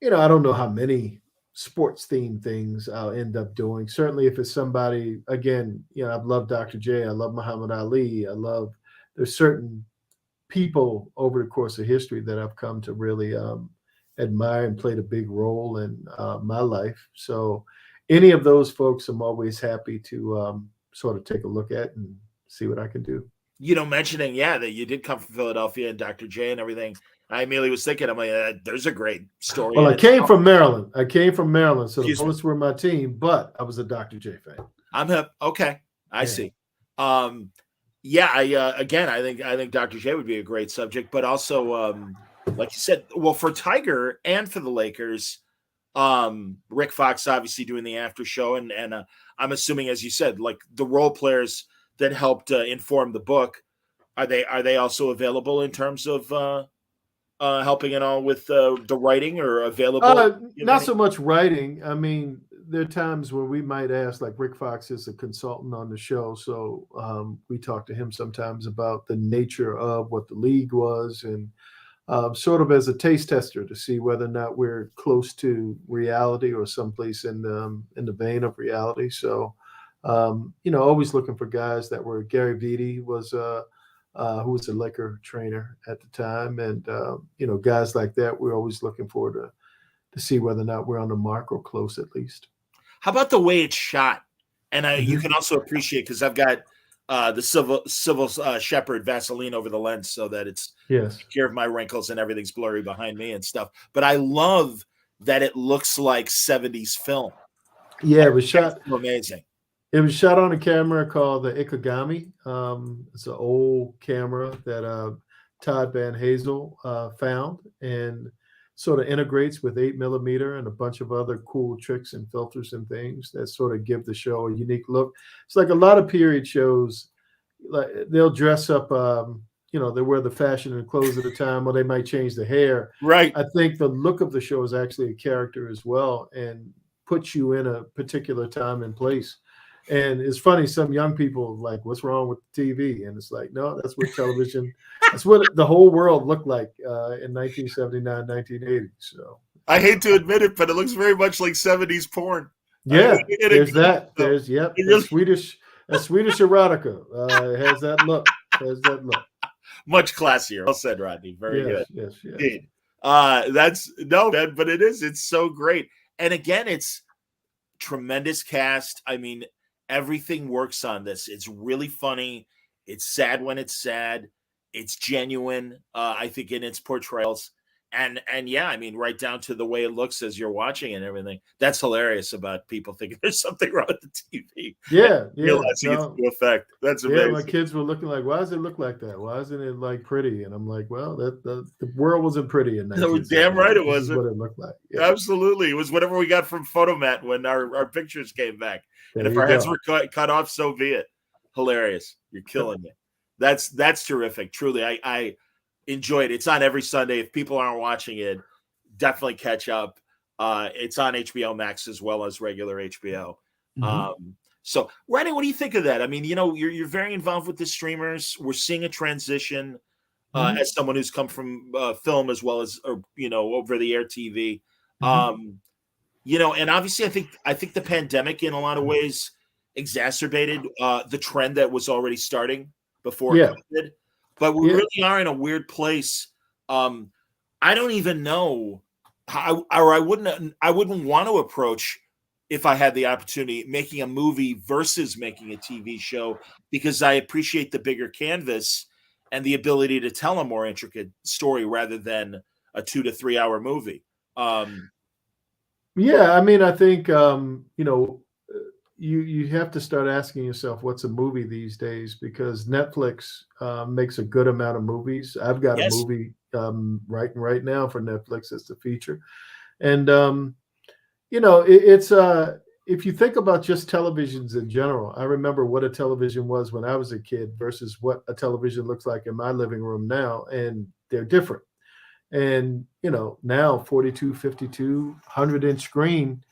I don't know how many sports themed things I'll end up doing. Certainly, if it's somebody, again, I've loved Dr. J, I love Muhammad Ali, there's certain people over the course of history that I've come to really admire and played a big role in my life. So any of those folks, I'm always happy to sort of take a look at and see what I can do. Mentioning, that you did come from Philadelphia and Dr. J and everything, I immediately was thinking, I'm like, there's a great story. Well, I came from Maryland. So the Bullets were my team, but I was a Dr. J fan. I'm hip. Okay, I see. I think Dr. J would be a great subject, but also, like you said, well, for Tiger and for the Lakers, Rick Fox obviously doing the after show, and I'm assuming, as you said, like the role players that helped inform the book, are they also available in terms of helping at all with the writing, or available? Not so much writing. I mean, there are times where we might ask, like Rick Fox is a consultant on the show, so we talk to him sometimes about the nature of what the league was, and sort of as a taste tester to see whether or not we're close to reality or someplace in the vein of reality. So, always looking for guys that were. Gary Vitti was who was a Laker trainer at the time, and guys like that. We're always looking forward to see whether or not we're on the mark or close, at least. How about the way it's shot? And you can also appreciate, because I've got the Civil Shepherd Vaseline over the lens so that it's take care of my wrinkles and everything's blurry behind me and stuff. But I love that it looks like 70s film. Yeah, it was shot amazing. It was shot on a camera called the Ikegami. It's an old camera that Todd Van Hazel found, and sort of integrates with 8mm and a bunch of other cool tricks and filters and things that sort of give the show a unique look. It's like a lot of period shows, like they'll dress up, they wear the fashion and clothes at the time, or they might change the hair. Right. I think the look of the show is actually a character as well, and puts you in a particular time and place. And it's funny, some young people are like, what's wrong with the TV? And it's like, no, that's what television, that's what the whole world looked like in 1979, 1980. So I hate to admit it, but it looks very much like 70s porn. Yeah, there's that. There's Swedish erotica. It has that look. Much classier. Well said, Rodney. Very good. Yes. Indeed. But it is. It's so great. And again, it's tremendous cast. I mean, everything works on this. It's really funny. It's sad when it's sad. It's genuine, I think, in its portrayals. And yeah, I mean, right down to the way it looks as you're watching and everything. That's hilarious about people thinking there's something wrong with the TV and Yeah, realizing it's no, to effect. That's yeah. My amazing. kids were looking like, "Why does it look like that? Why isn't it like pretty?" And I'm like, "Well, the world wasn't pretty in No, damn right 1970. it This is wasn't. what it looked like." Yeah, Absolutely. It was whatever we got from Photomat when our pictures came back. And there if you our heads go. were cut off, so be it. Hilarious. You're killing me. That's terrific. Truly, I enjoyed it. It's on every Sunday. If people aren't watching it, definitely catch up. It's on HBO Max as well as regular HBO. Mhm. So, Rodney, what do you think of that? I mean, you're very involved with the streamers. We're seeing a transition Mhm. as someone who's come from film as well as over the air TV. Mhm. And obviously, I think the pandemic in a lot of ways exacerbated the trend that was already starting before Yeah, COVID. But we yeah. really are in a weird place. Um, I don't even know how, or I wouldn't want to approach if I had the opportunity making a movie versus making a TV show because I appreciate the bigger canvas and the ability to tell a more intricate story rather than a 2 to 3 hour movie. Um, Yeah, I mean, I think you have to start asking yourself what's a movie these days because Netflix makes a good amount of movies. I've got a yes, movie writing right now for Netflix as the feature, and it's if you think about just televisions in general, I remember what a television was when I was a kid versus what a television looks like in my living room now, and they're different. And now 42, 52, 100-inch screen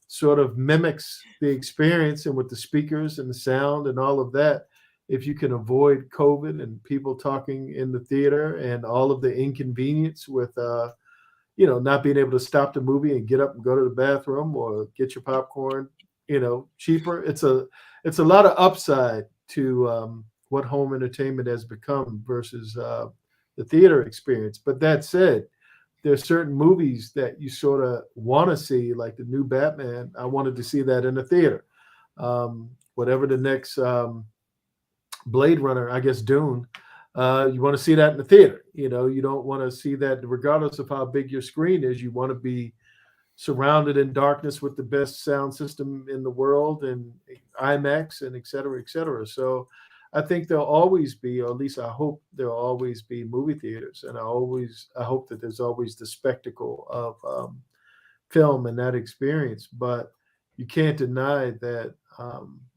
sort of mimics the experience, and with the speakers and the sound and all of that, if you can avoid COVID and people talking in the theater and all of the inconvenience with not being able to stop the movie and get up and go to the bathroom or get your popcorn cheaper, it's a lot of upside to what home entertainment has become versus the theater experience. But that said, there's certain movies that you sort of want to see, like the new Batman. I wanted to see that in the theater. Whatever the next Blade Runner, I guess Dune. You want to see that in the theater. You don't want to see that regardless of how big your screen is. You want to be surrounded in darkness with the best sound system in the world and IMAX and et cetera, et cetera. So I think there'll always be, or at least I hope there'll always be movie theaters. And I hope that there's always the spectacle of film and that experience. But you can't deny that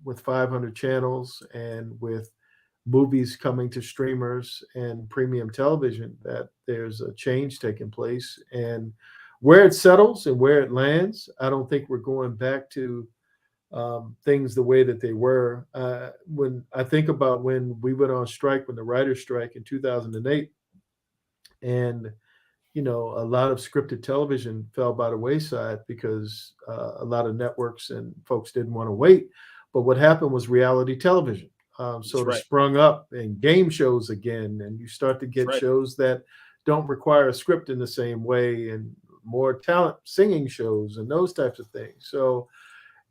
with 500 channels and with movies coming to streamers and premium television, that there's a change taking place. And where it settles and where it lands, I don't think we're going back to things the way that they were. When I think about when we went on strike, when the writer's strike in 2008, and a lot of scripted television fell by the wayside because a lot of networks and folks didn't want to wait. But what happened was reality television that's sort of right. sprung up, and game shows again, and you start to That's get right. shows that don't require a script in the same way, and more talent singing shows and those types of things. So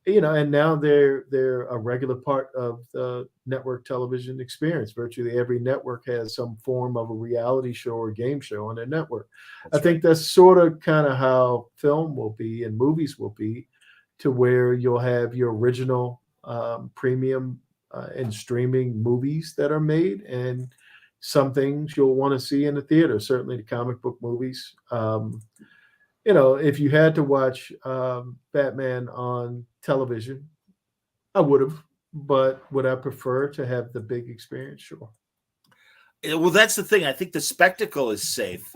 and now they're a regular part of the network television experience. Virtually every network has some form of a reality show or game show on their network. I That's right. think that's sort of kind of how film will be and movies will be, to where you'll have your original premium and streaming movies that are made, and some things you'll want to see in the theater. Certainly the comic book movies. If you had to watch Batman on television, I would have. But would I prefer to have the big experience? Sure. Well, that's the thing. I think the spectacle is safe.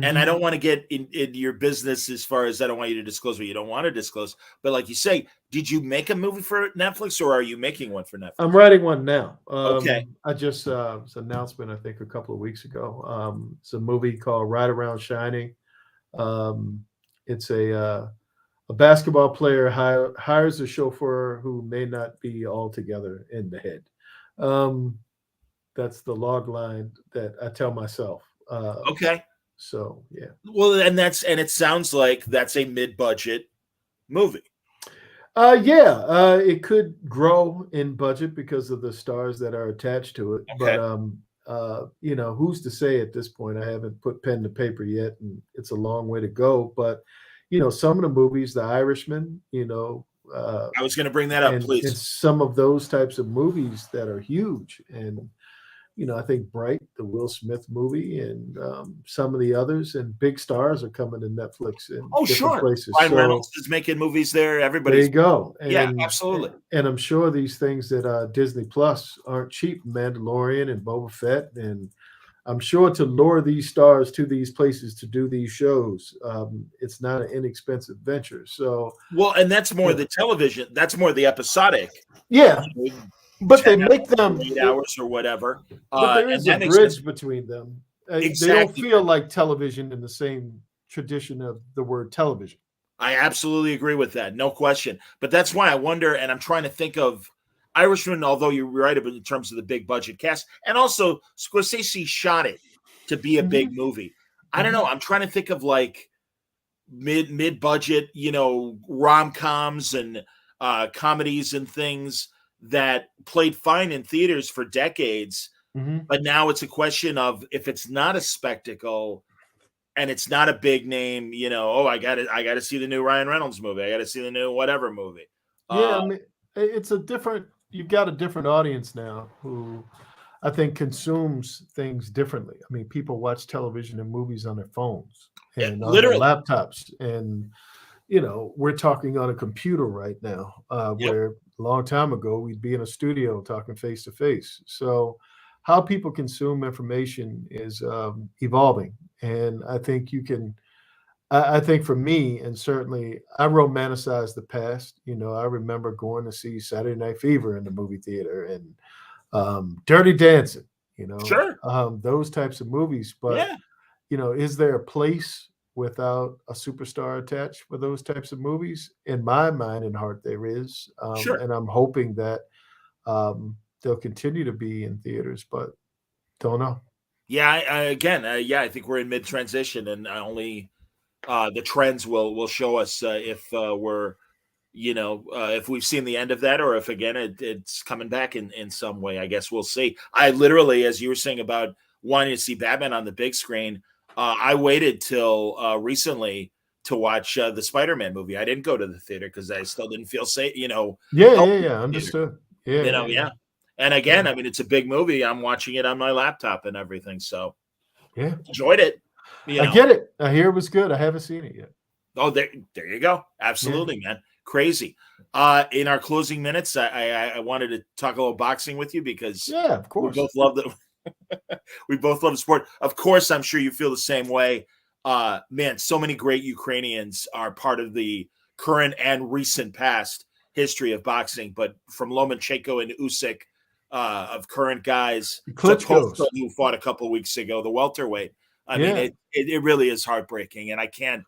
And I Hmm. don't want to get in your business as far as I don't want you to disclose what you don't want to disclose. But like you say, did you make a movie for Netflix or are you making one for I'm Netflix? writing one now. Okay. I just it's an announcement I think a couple of weeks ago. It's a movie called Ride Around Shining. Um, it's a basketball player hires a chauffeur who may not be altogether in the head. Um, that's the log line that I tell myself. Okay. So yeah. Well, and it sounds like that's a mid-budget movie. Yeah, it could grow in budget because of the stars that are attached to it. But Okay. who's to say at this point? I haven't put pen to paper yet, and it's a long way to go. But some of the movies, The Irishman, I was going to bring that up, and please. some of those types of movies that are huge. And I think Bright, the Will Smith movie, and some of the others, and big stars are coming to Netflix in Oh, different sure. places. Ryan So Reynolds is making movies there. there Everybody's you go. yeah, absolutely. And I'm sure these things that Disney Plus aren't cheap. Mandalorian and Boba Fett, and I'm sure to lure these stars to these places to do these shows, it's not an inexpensive venture. So Well, and that's more yeah, the television. That's more the episodic. yeah, You know, but 10 they make hours them. or 8 hours or whatever. But there And is a that makes sense. bridge between them. They don't Exactly. feel like television in the same tradition of the word television. I absolutely agree with that. No question. But that's why I wonder, and I'm trying to think of Irishman, although you're right in terms of the big budget cast, and also Scorsese shot it to be a big Mhm. movie. I don't know. I'm trying to think of like mid budget, rom coms and comedies and things that played fine in theaters for decades. Mhm. But now it's a question of if it's not a spectacle and it's not a big name, I got to see the new Ryan Reynolds movie. I got to see the new whatever movie. Yeah, Uh, I mean, it's a different. You've got a different audience now who I think consumes things differently. I mean, people watch television and movies on their phones and on their literally. laptops, and we're talking on a computer right now. Yep. Where a long time ago we'd be in a studio talking face to face. So, how people consume information is evolving, and I think you can. I think for me, and certainly I romanticize the past. I remember going to see Saturday Night Fever in the movie theater and Dirty Dancing, Sure. those types of movies. But, Yeah. is there a place without a superstar attached for those types of movies? In my mind and heart, there is. Sure. And I'm hoping that they'll continue to be in theaters, but don't know. Yeah. Again, I think we're in mid transition, and only the trends will show us if we're if we've seen the end of that, or if again it's coming back in some way. I guess we'll see. I literally, as you were saying about wanting to see Batman on the big screen, I waited till recently to watch the Spider-Man movie. I didn't go to the theater because I still didn't feel safe, Yeah, healthy yeah, in yeah. the theater. Understood. Yeah, yeah, yeah, Yeah. And again, yeah, I mean, it's a big movie. I'm watching it on my laptop and everything, so yeah. enjoyed it. I get it. I hear it was good. I haven't seen it yet. Oh, there you go. Yeah, Absolutely, man. Crazy. In our closing minutes, I wanted to talk a little boxing with you because yeah. Of we course. both love the we both love the sport. Of course, I'm sure you feel the same way. Man, so many great Ukrainians are part of the current and recent past history of boxing. But from Lomachenko and Usyk, of current guys to Postol, Klitschko's. who fought a couple of weeks ago, the welterweight. I mean, Yeah. it really is heartbreaking, and I can't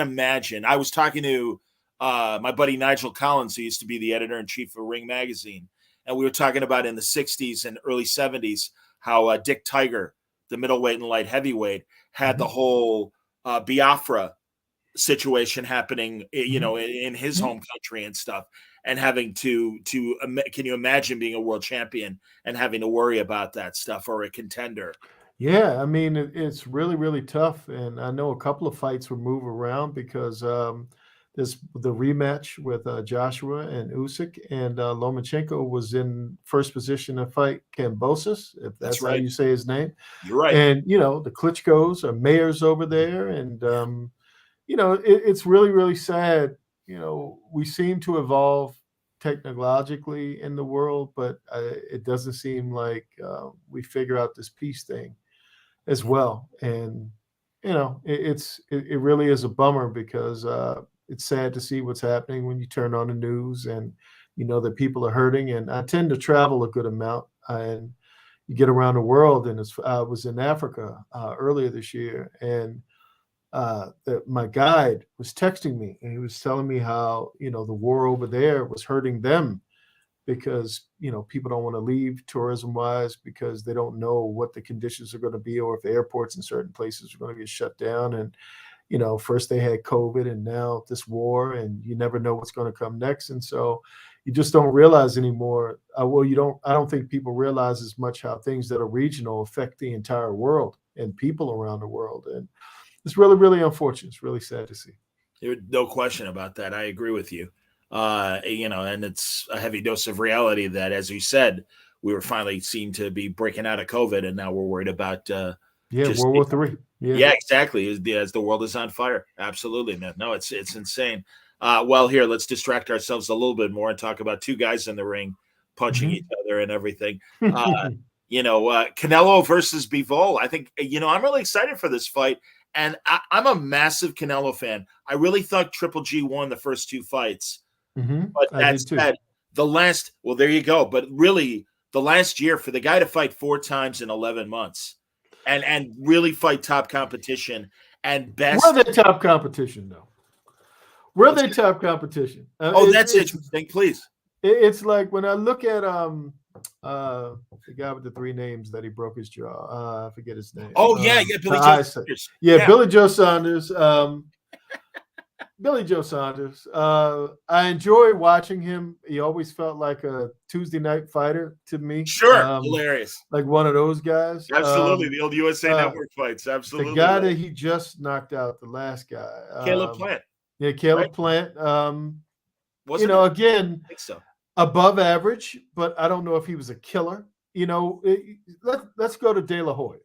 imagine. I was talking to my buddy Nigel Collins, who used to be the editor in chief of Ring Magazine, and we were talking about in the '60s and early '70s how Dick Tiger, the middleweight and light heavyweight, had the Mhm, whole Biafra situation happening, mhm, in his mhm. home country and stuff, and having to can you imagine being a world champion and having to worry about that stuff, or a contender? Yeah, I mean, it's really, really tough, and I know a couple of fights will move around because there's the rematch with Joshua and Usyk, and Lomachenko was in first position to fight Kambosos, if That's that's how right. you say his name. You're right. And the Klitschko's are mayors over there, and it's really, really sad. We seem to evolve technologically in the world, but it doesn't seem like we figure out this peace thing as well. And it really is a bummer because it's sad to see what's happening when you turn on the news and that people are hurting. And I tend to travel a good amount, and you get around the world. And I was in Africa earlier this year, and my guide was texting me, and he was telling me how the war over there was hurting them because people don't want to leave tourism wise because they don't know what the conditions are going to be, or if airports in certain places are going to get shut down. And first they had COVID, and now this war, and you never know what's going to come next. And so you just don't realize anymore. I don't think people realize as much how things that are regional affect the entire world and people around the world. And it's really, really unfortunate. It's really sad to see. There's no question about that. I agree with you. And it's a heavy dose of reality that, as you said, we were finally seen to be breaking out of COVID, and now we're worried about World War III. Yeah, exactly. As the world is on fire. Absolutely, man. No, it's insane. Well, here, let's distract ourselves a little bit more and talk about two guys in the ring punching each other and everything. Canelo versus Bivol. I think, I'm really excited for this fight. And I'm a massive Canelo fan. I really thought Triple G won the first two fights. But that said, there you go. But really, the last year for the guy to fight 4 times in 11 months and really fight top competition and best. Were they top competition, though? Were they top competition? That's interesting. Please. It's like when I look at the guy with the 3 names that he broke his jaw. I forget his name. Billy Joe Saunders. Billy Joe Saunders. Billy Joe Saunders. I enjoy watching him. He always felt like a Tuesday night fighter to me. Sure, hilarious. Like one of those guys. Absolutely, the old USA Network fights. Absolutely. The guy that he just knocked out, the last guy. Caleb Plant. Yeah, Caleb Plant. Again, I think so. Above average, but I don't know if he was a killer. Let's go to De La Hoya.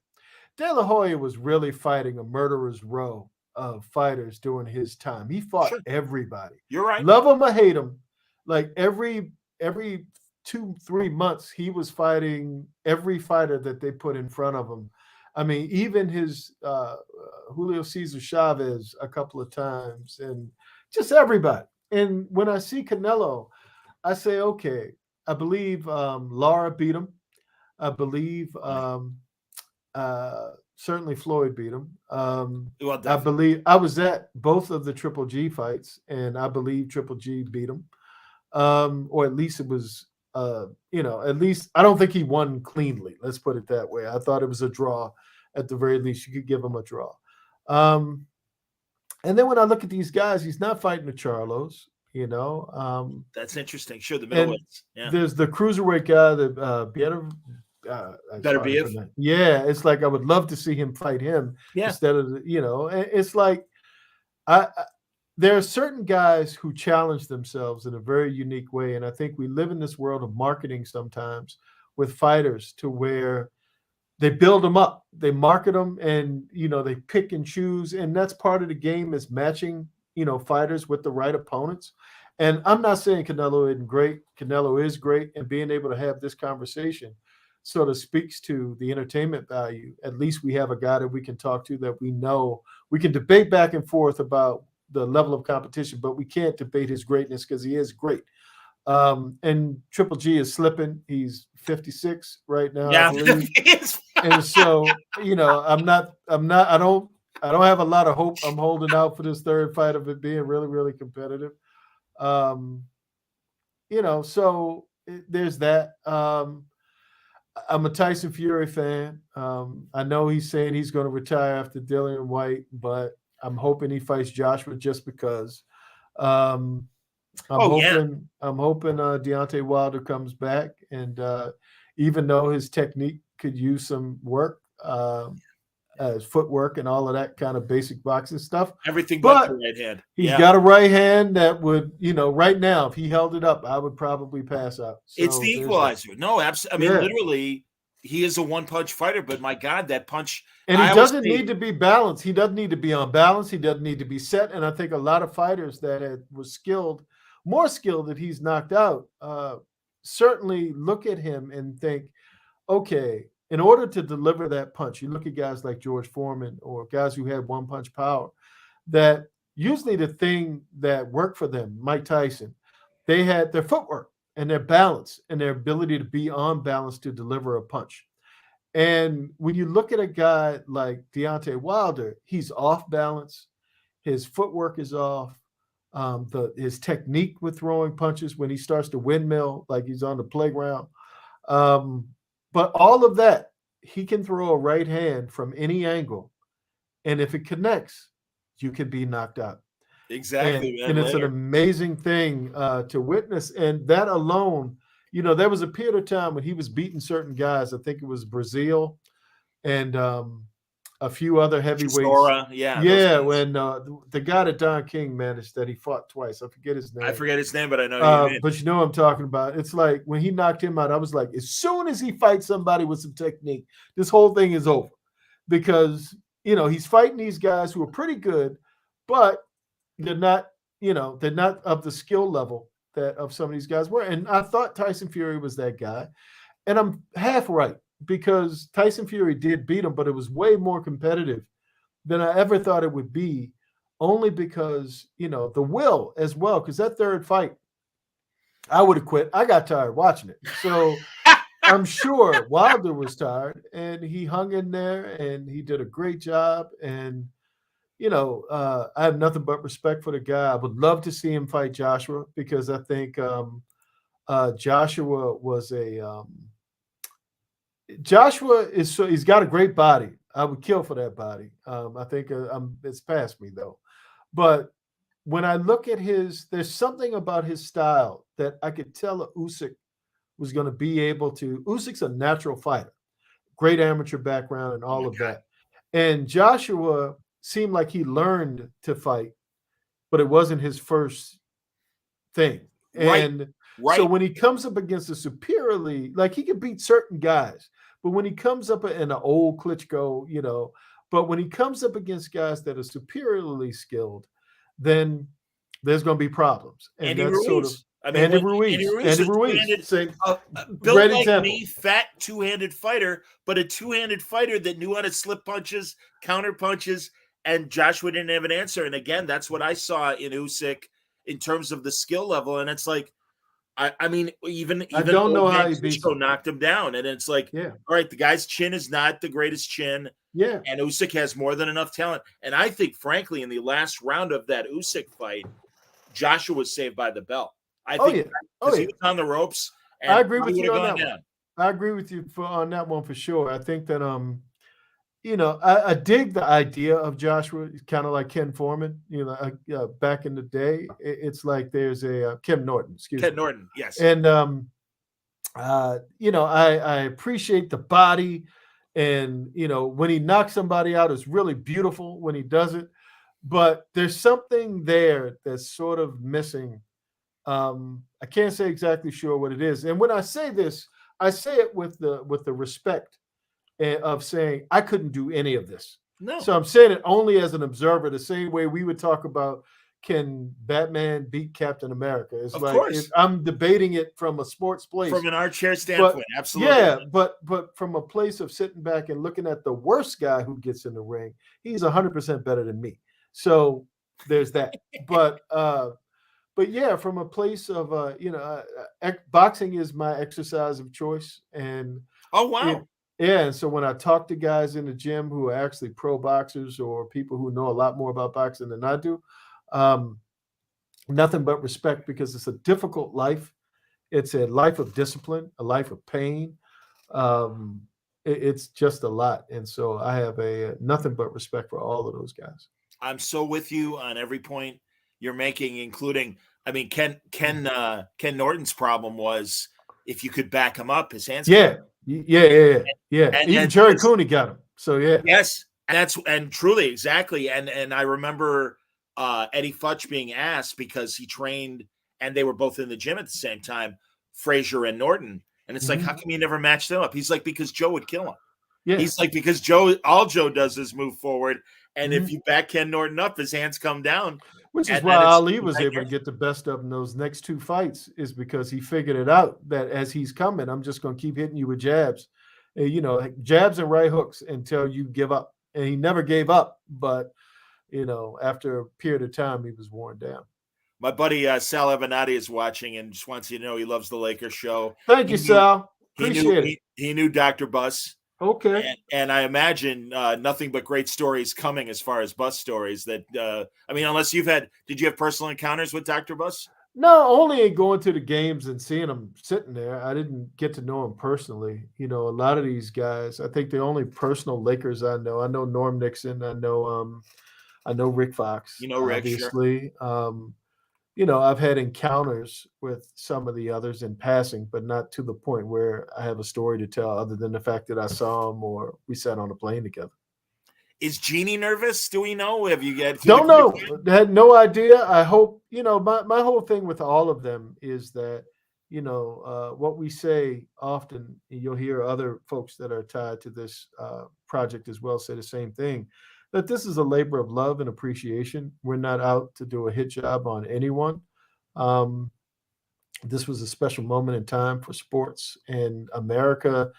De La Hoya was really fighting a murderer's row of fighters during his time. He fought everybody. You're right. Love him or hate him. Like every 2-3 months, he was fighting every fighter that they put in front of him. I mean, even his Julio Cesar Chavez a couple of times, and just everybody. And when I see Canelo, I say, okay, I believe Lara beat him. I believe certainly Floyd beat him. I believe I was at both of the Triple G fights, and I believe Triple G beat him. Or at least it was, at least I don't think he won cleanly. Let's put it that way. I thought it was a draw. At the very least, you could give him a draw. And then when I look at these guys, he's not fighting the Charlos. That's interesting. Sure, the middleweights. Yeah. There's the cruiserweight guy, the Better be if. Yeah, it's like I would love to see him fight him instead of it's like there are certain guys who challenge themselves in a very unique way, and I think we live in this world of marketing sometimes with fighters to where they build them up, they market them, and they pick and choose, and that's part of the game is matching fighters with the right opponents. And I'm not saying Canelo isn't great. Canelo is great, and being able to have this conversation sort of speaks to the entertainment value. At least we have a guy that we can talk to that we know. We can debate back and forth about the level of competition, but we can't debate his greatness because he is great. And Triple G is slipping. He's 56 right now. Yeah, I believe. And so, I don't have a lot of hope. I'm holding out for this third fight of it being really, really competitive. So there's that. I'm a Tyson Fury fan. I know he's saying he's going to retire after Dillian White, but I'm hoping he fights Joshua just because. I'm hoping Deontay Wilder comes back, and even though his technique could use some work, his footwork and all of that kind of basic boxing stuff. Everything but the right hand. He's got a right hand that would, right now, if he held it up, I would probably pass out. So it's the equalizer. No, absolutely. I mean, literally, he is a one-punch fighter, but my God, that punch. And he doesn't need to be balanced. He doesn't need to be on balance. He doesn't need to be set. And I think a lot of fighters that was more skilled that he's knocked out, certainly look at him and think, okay, in order to deliver that punch, you look at guys like George Foreman or guys who had one-punch power, that usually the thing that worked for them, Mike Tyson, they had their footwork and their balance and their ability to be on balance to deliver a punch. And when you look at a guy like Deontay Wilder, he's off balance. His footwork is off. His technique with throwing punches when he starts to windmill like he's on the playground. But all of that, he can throw a right hand from any angle. And if it connects, you can be knocked out. Exactly, man. And it's an Later. amazing thing to witness. And that alone, there was a period of time when he was beating certain guys. I think it was Brazil and a few other heavyweights. Chisora, yeah, those Yeah, guys. when the guy that Don King managed that he fought twice. I forget his I name. forget his name, but I know you mean. But you know what I'm talking about. It's like when he knocked him out, I was like, as soon as he fights somebody with some technique, this whole thing is over. Because, he's fighting these guys who are pretty good, but they're not, they're not of the skill level that of some of these guys were. And I thought Tyson Fury was that guy. And I'm half right because Tyson Fury did beat him, but it was way more competitive than I ever thought it would be, only because, the will as well. Because that third fight, I would have quit. I got tired watching it. So I'm sure Wilder was tired and he hung in there and he did a great job. And, I have nothing but respect for the guy. I would love to see him fight Joshua because I think Joshua was Joshua is he's got a great body. I would kill for that body. I think it's past me though. But when I look at there's something about his style that I could tell Usyk was going to be able to. Usyk's a natural fighter, great amateur background and all of that. And Joshua seemed like he learned to fight, but it wasn't his first thing. And so when he comes up against a superiorly, like he can beat certain guys, but when he comes up in an old Klitschko, but when he comes up against guys that are superiorly skilled, then there's going to be problems. And Andy that's Ruiz. sort of Andy Ruiz. Built like example. me, fat two-handed fighter, but a two-handed fighter that knew how to slip punches, counter punches, and Joshua didn't have an answer. And again, that's what I saw in Usyk in terms of the skill level. And it's like, I mean, even I don't know how he beats him. knocked him down. And it's like, all right, the guy's chin is not the greatest chin. Yeah. And Usyk has more than enough talent. And I think, frankly, in the last round of that Usyk fight, Joshua was saved by the bell. I think because he was on the ropes. And I agree with you on that down. one. I agree with you on that one for sure. I think that I dig the idea of Joshua, kind of like Ken Foreman. Back in the day, it's like there's a Ken Norton. Ken Norton, yes. And I appreciate the body, and when he knocks somebody out, it's really beautiful when he does it. But there's something there that's sort of missing. I can't say exactly sure what it is. And when I say this, I say it with the respect of saying I couldn't do any of this. No. So I'm saying it only as an observer, the same way we would talk about can Batman beat Captain America. It's of like course. I'm debating it from a sports place. From an armchair standpoint, absolutely. Yeah, but from a place of sitting back and looking at the worst guy who gets in the ring, he's 100% better than me. So there's that. But yeah, from a place of boxing is my exercise of choice. And oh wow. And so when I talk to guys in the gym who are actually pro boxers or people who know a lot more about boxing than I do, nothing but respect, because it's a difficult life. It's a life of discipline, a life of pain. It's just a lot. And so I have nothing but respect for all of those guys. I'm so with you on every point you're making, including, I mean, Ken Norton's problem was if you could back him up, his hands. Yeah. Even Jerry Cooney got him. So yeah. Yes, and truly, exactly. And I remember Eddie Futch being asked, because he trained and they were both in the gym at the same time, Frazier and Norton. And it's like, how come you never matched them up? He's like, because Joe would kill him. Yeah. He's like, because all Joe does is move forward. And if you back Ken Norton up, his hands come down. Which is why Ali was able to get the best of him those next two fights, is because he figured it out that as he's coming, I'm just going to keep hitting you with jabs, jabs and right hooks until you give up. And he never gave up, but after a period of time, he was worn down. My buddy Sal Avenatti is watching and just wants you to know he loves the Lakers show. Thank you, Sal. Appreciate it. He knew Dr. Buss. Okay. And I imagine nothing but great stories coming as far as Buss stories. That unless did you have personal encounters with Dr. Buss? No, only in going to the games and seeing him sitting there. I didn't get to know him personally. A lot of these guys, I think the only personal Lakers I know Norm Nixon. I know I know Rick Fox, You know, Rick, sure. obviously. I've had encounters with some of the others in passing, but not to the point where I have a story to tell other than the fact that I saw them or we sat on a plane together. Is Jeannie nervous? Do we know? Have you get Don't know. Had no idea. I hope, my whole thing with all of them is that, what we say often, you'll hear other folks that are tied to this project as well say the same thing, that this is a labor of love and appreciation. We're not out to do a hit job on anyone. Um, this was a special moment in time for sports and American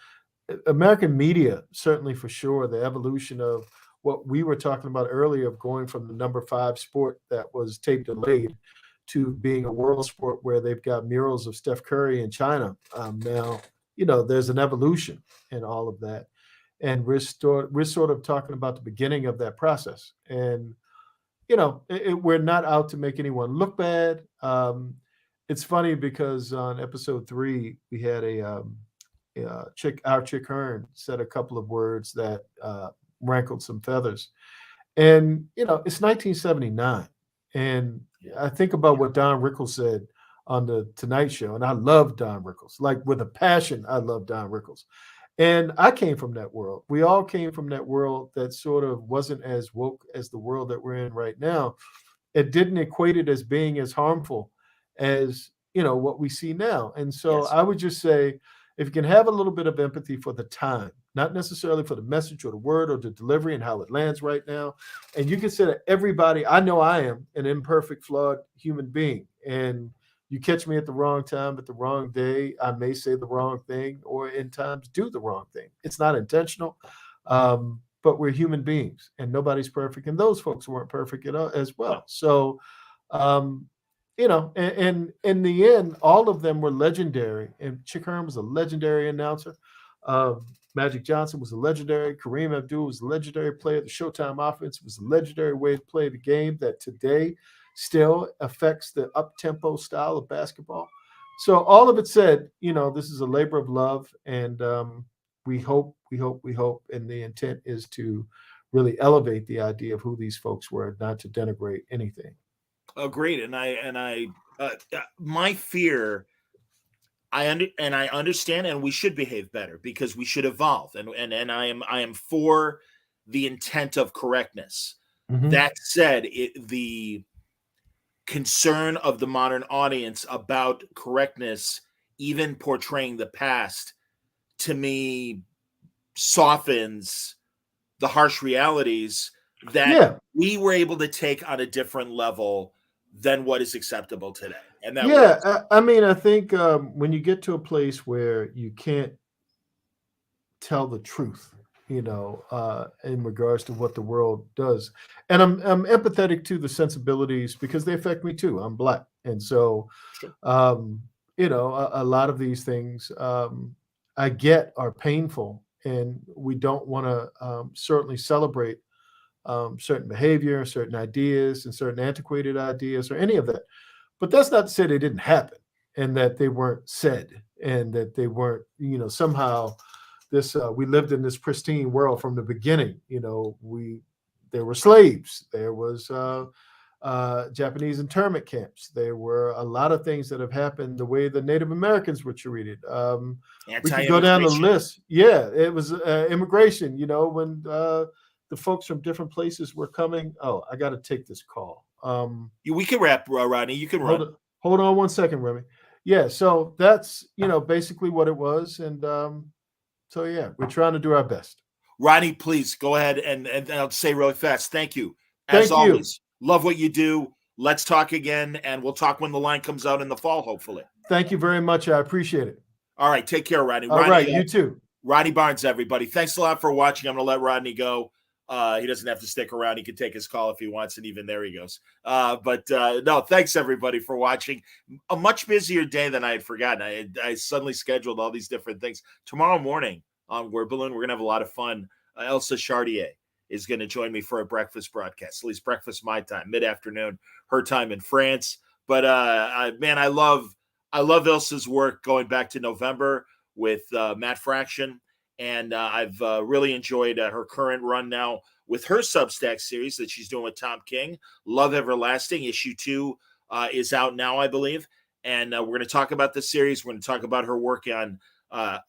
media, certainly for sure. The evolution of what we were talking about earlier of going from the number 5 sport that was tape delayed to being a world sport where they've got murals of Steph Curry in China. Now, there's an evolution in all of that. And we're sort of talking about the beginning of that process. And, we're not out to make anyone look bad. It's funny because on episode 3, we had our Chick Hearn said a couple of words that rankled some feathers. And, it's 1979. And I think about what Don Rickles said on the Tonight Show. And I love Don Rickles, like with a passion. I love Don Rickles. And I came from that world. We all came from that world that sort of wasn't as woke as the world that we're in right now. It didn't equate it as being as harmful as, what we see now. And so Yes. I would just say, if you can have a little bit of empathy for the time, not necessarily for the message or the word or the delivery and how it lands right now, and you consider everybody, I know I am an imperfect, flawed human being, and you catch me at the wrong time, at the wrong day, I may say the wrong thing or in times do the wrong thing. It's not intentional, but we're human beings and nobody's perfect. And those folks weren't perfect as well. So, and in the end, all of them were legendary. And Chick Hearn was a legendary announcer. Magic Johnson was a legendary. Kareem Abdul was a legendary player. The Showtime offense was a legendary way to play the game that today still affects the up-tempo style of basketball. So all of it said, this is a labor of love, and we hope, and the intent is to really elevate the idea of who these folks were, not to denigrate anything. Agreed. And my fear, I understand, and we should behave better because we should evolve. And I am for the intent of correctness. Mm-hmm. That said, the concern of the modern audience about correctness, even portraying the past, to me softens the harsh realities that we were able to take on a different level than what is acceptable today. And that I think when you get to a place where you can't tell the truth, in regards to what the world does, and I'm empathetic to the sensibilities because they affect me too. I'm Black, and so a lot of these things I get are painful, and we don't want to certainly celebrate certain behavior, certain ideas, and certain antiquated ideas, or any of that. But that's not to say they didn't happen, and that they weren't said, and that they weren't, somehow this we lived in this pristine world from the beginning. There were slaves, there was Japanese internment camps, there were a lot of things that have happened the way the Native Americans were treated. We could go down the list. Yeah, it was immigration. When the folks from different places were coming. Oh, I got to take this call. We can wrap, Rodney. You can run. Hold on one second, Remy. Yeah, so that's basically what it was, and so yeah, we're trying to do our best. Rodney, please go ahead and I'll say really fast. Thank you. As always, love what you do. Let's talk again, and we'll talk when the line comes out in the fall, hopefully. Thank you very much. I appreciate it. All right, take care, Rodney. All right, you too. Rodney Barnes, everybody. Thanks a lot for watching. I'm going to let Rodney go. He doesn't have to stick around. He can take his call if he wants, and even there he goes. No, thanks everybody for watching. A much busier day than I had forgotten. I suddenly scheduled all these different things. Tomorrow morning on Word Balloon, we're going to have a lot of fun. Elsa Chartier is going to join me for a breakfast broadcast. At least breakfast my time, mid-afternoon, her time in France. But man, I love Elsa's work going back to November with Matt Fraction. And I've really enjoyed her current run now with her Substack series that she's doing with Tom King. Love Everlasting, issue 2 is out now, I believe. And we're going to talk about the series. We're going to talk about her work on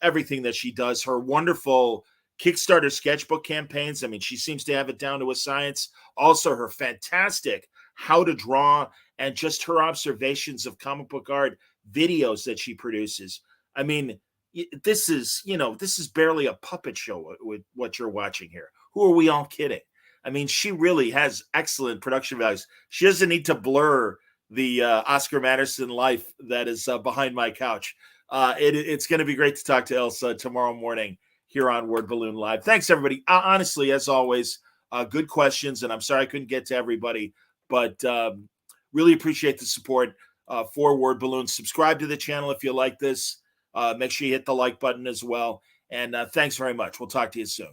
everything that she does. Her wonderful Kickstarter sketchbook campaigns. I mean, she seems to have it down to a science. Also, her fantastic how to draw and just her observations of comic book art videos that she produces. I mean, this is barely a puppet show with what you're watching here. Who are we all kidding? I mean, she really has excellent production values. She doesn't need to blur the Oscar Madison life that is behind my couch. It's going to be great to talk to Elsa tomorrow morning here on Word Balloon Live. Thanks, everybody. Honestly, as always, good questions, and I'm sorry I couldn't get to everybody, but really appreciate the support for Word Balloon. Subscribe to the channel if you like this. Make sure you hit the like button as well. And thanks very much. We'll talk to you soon.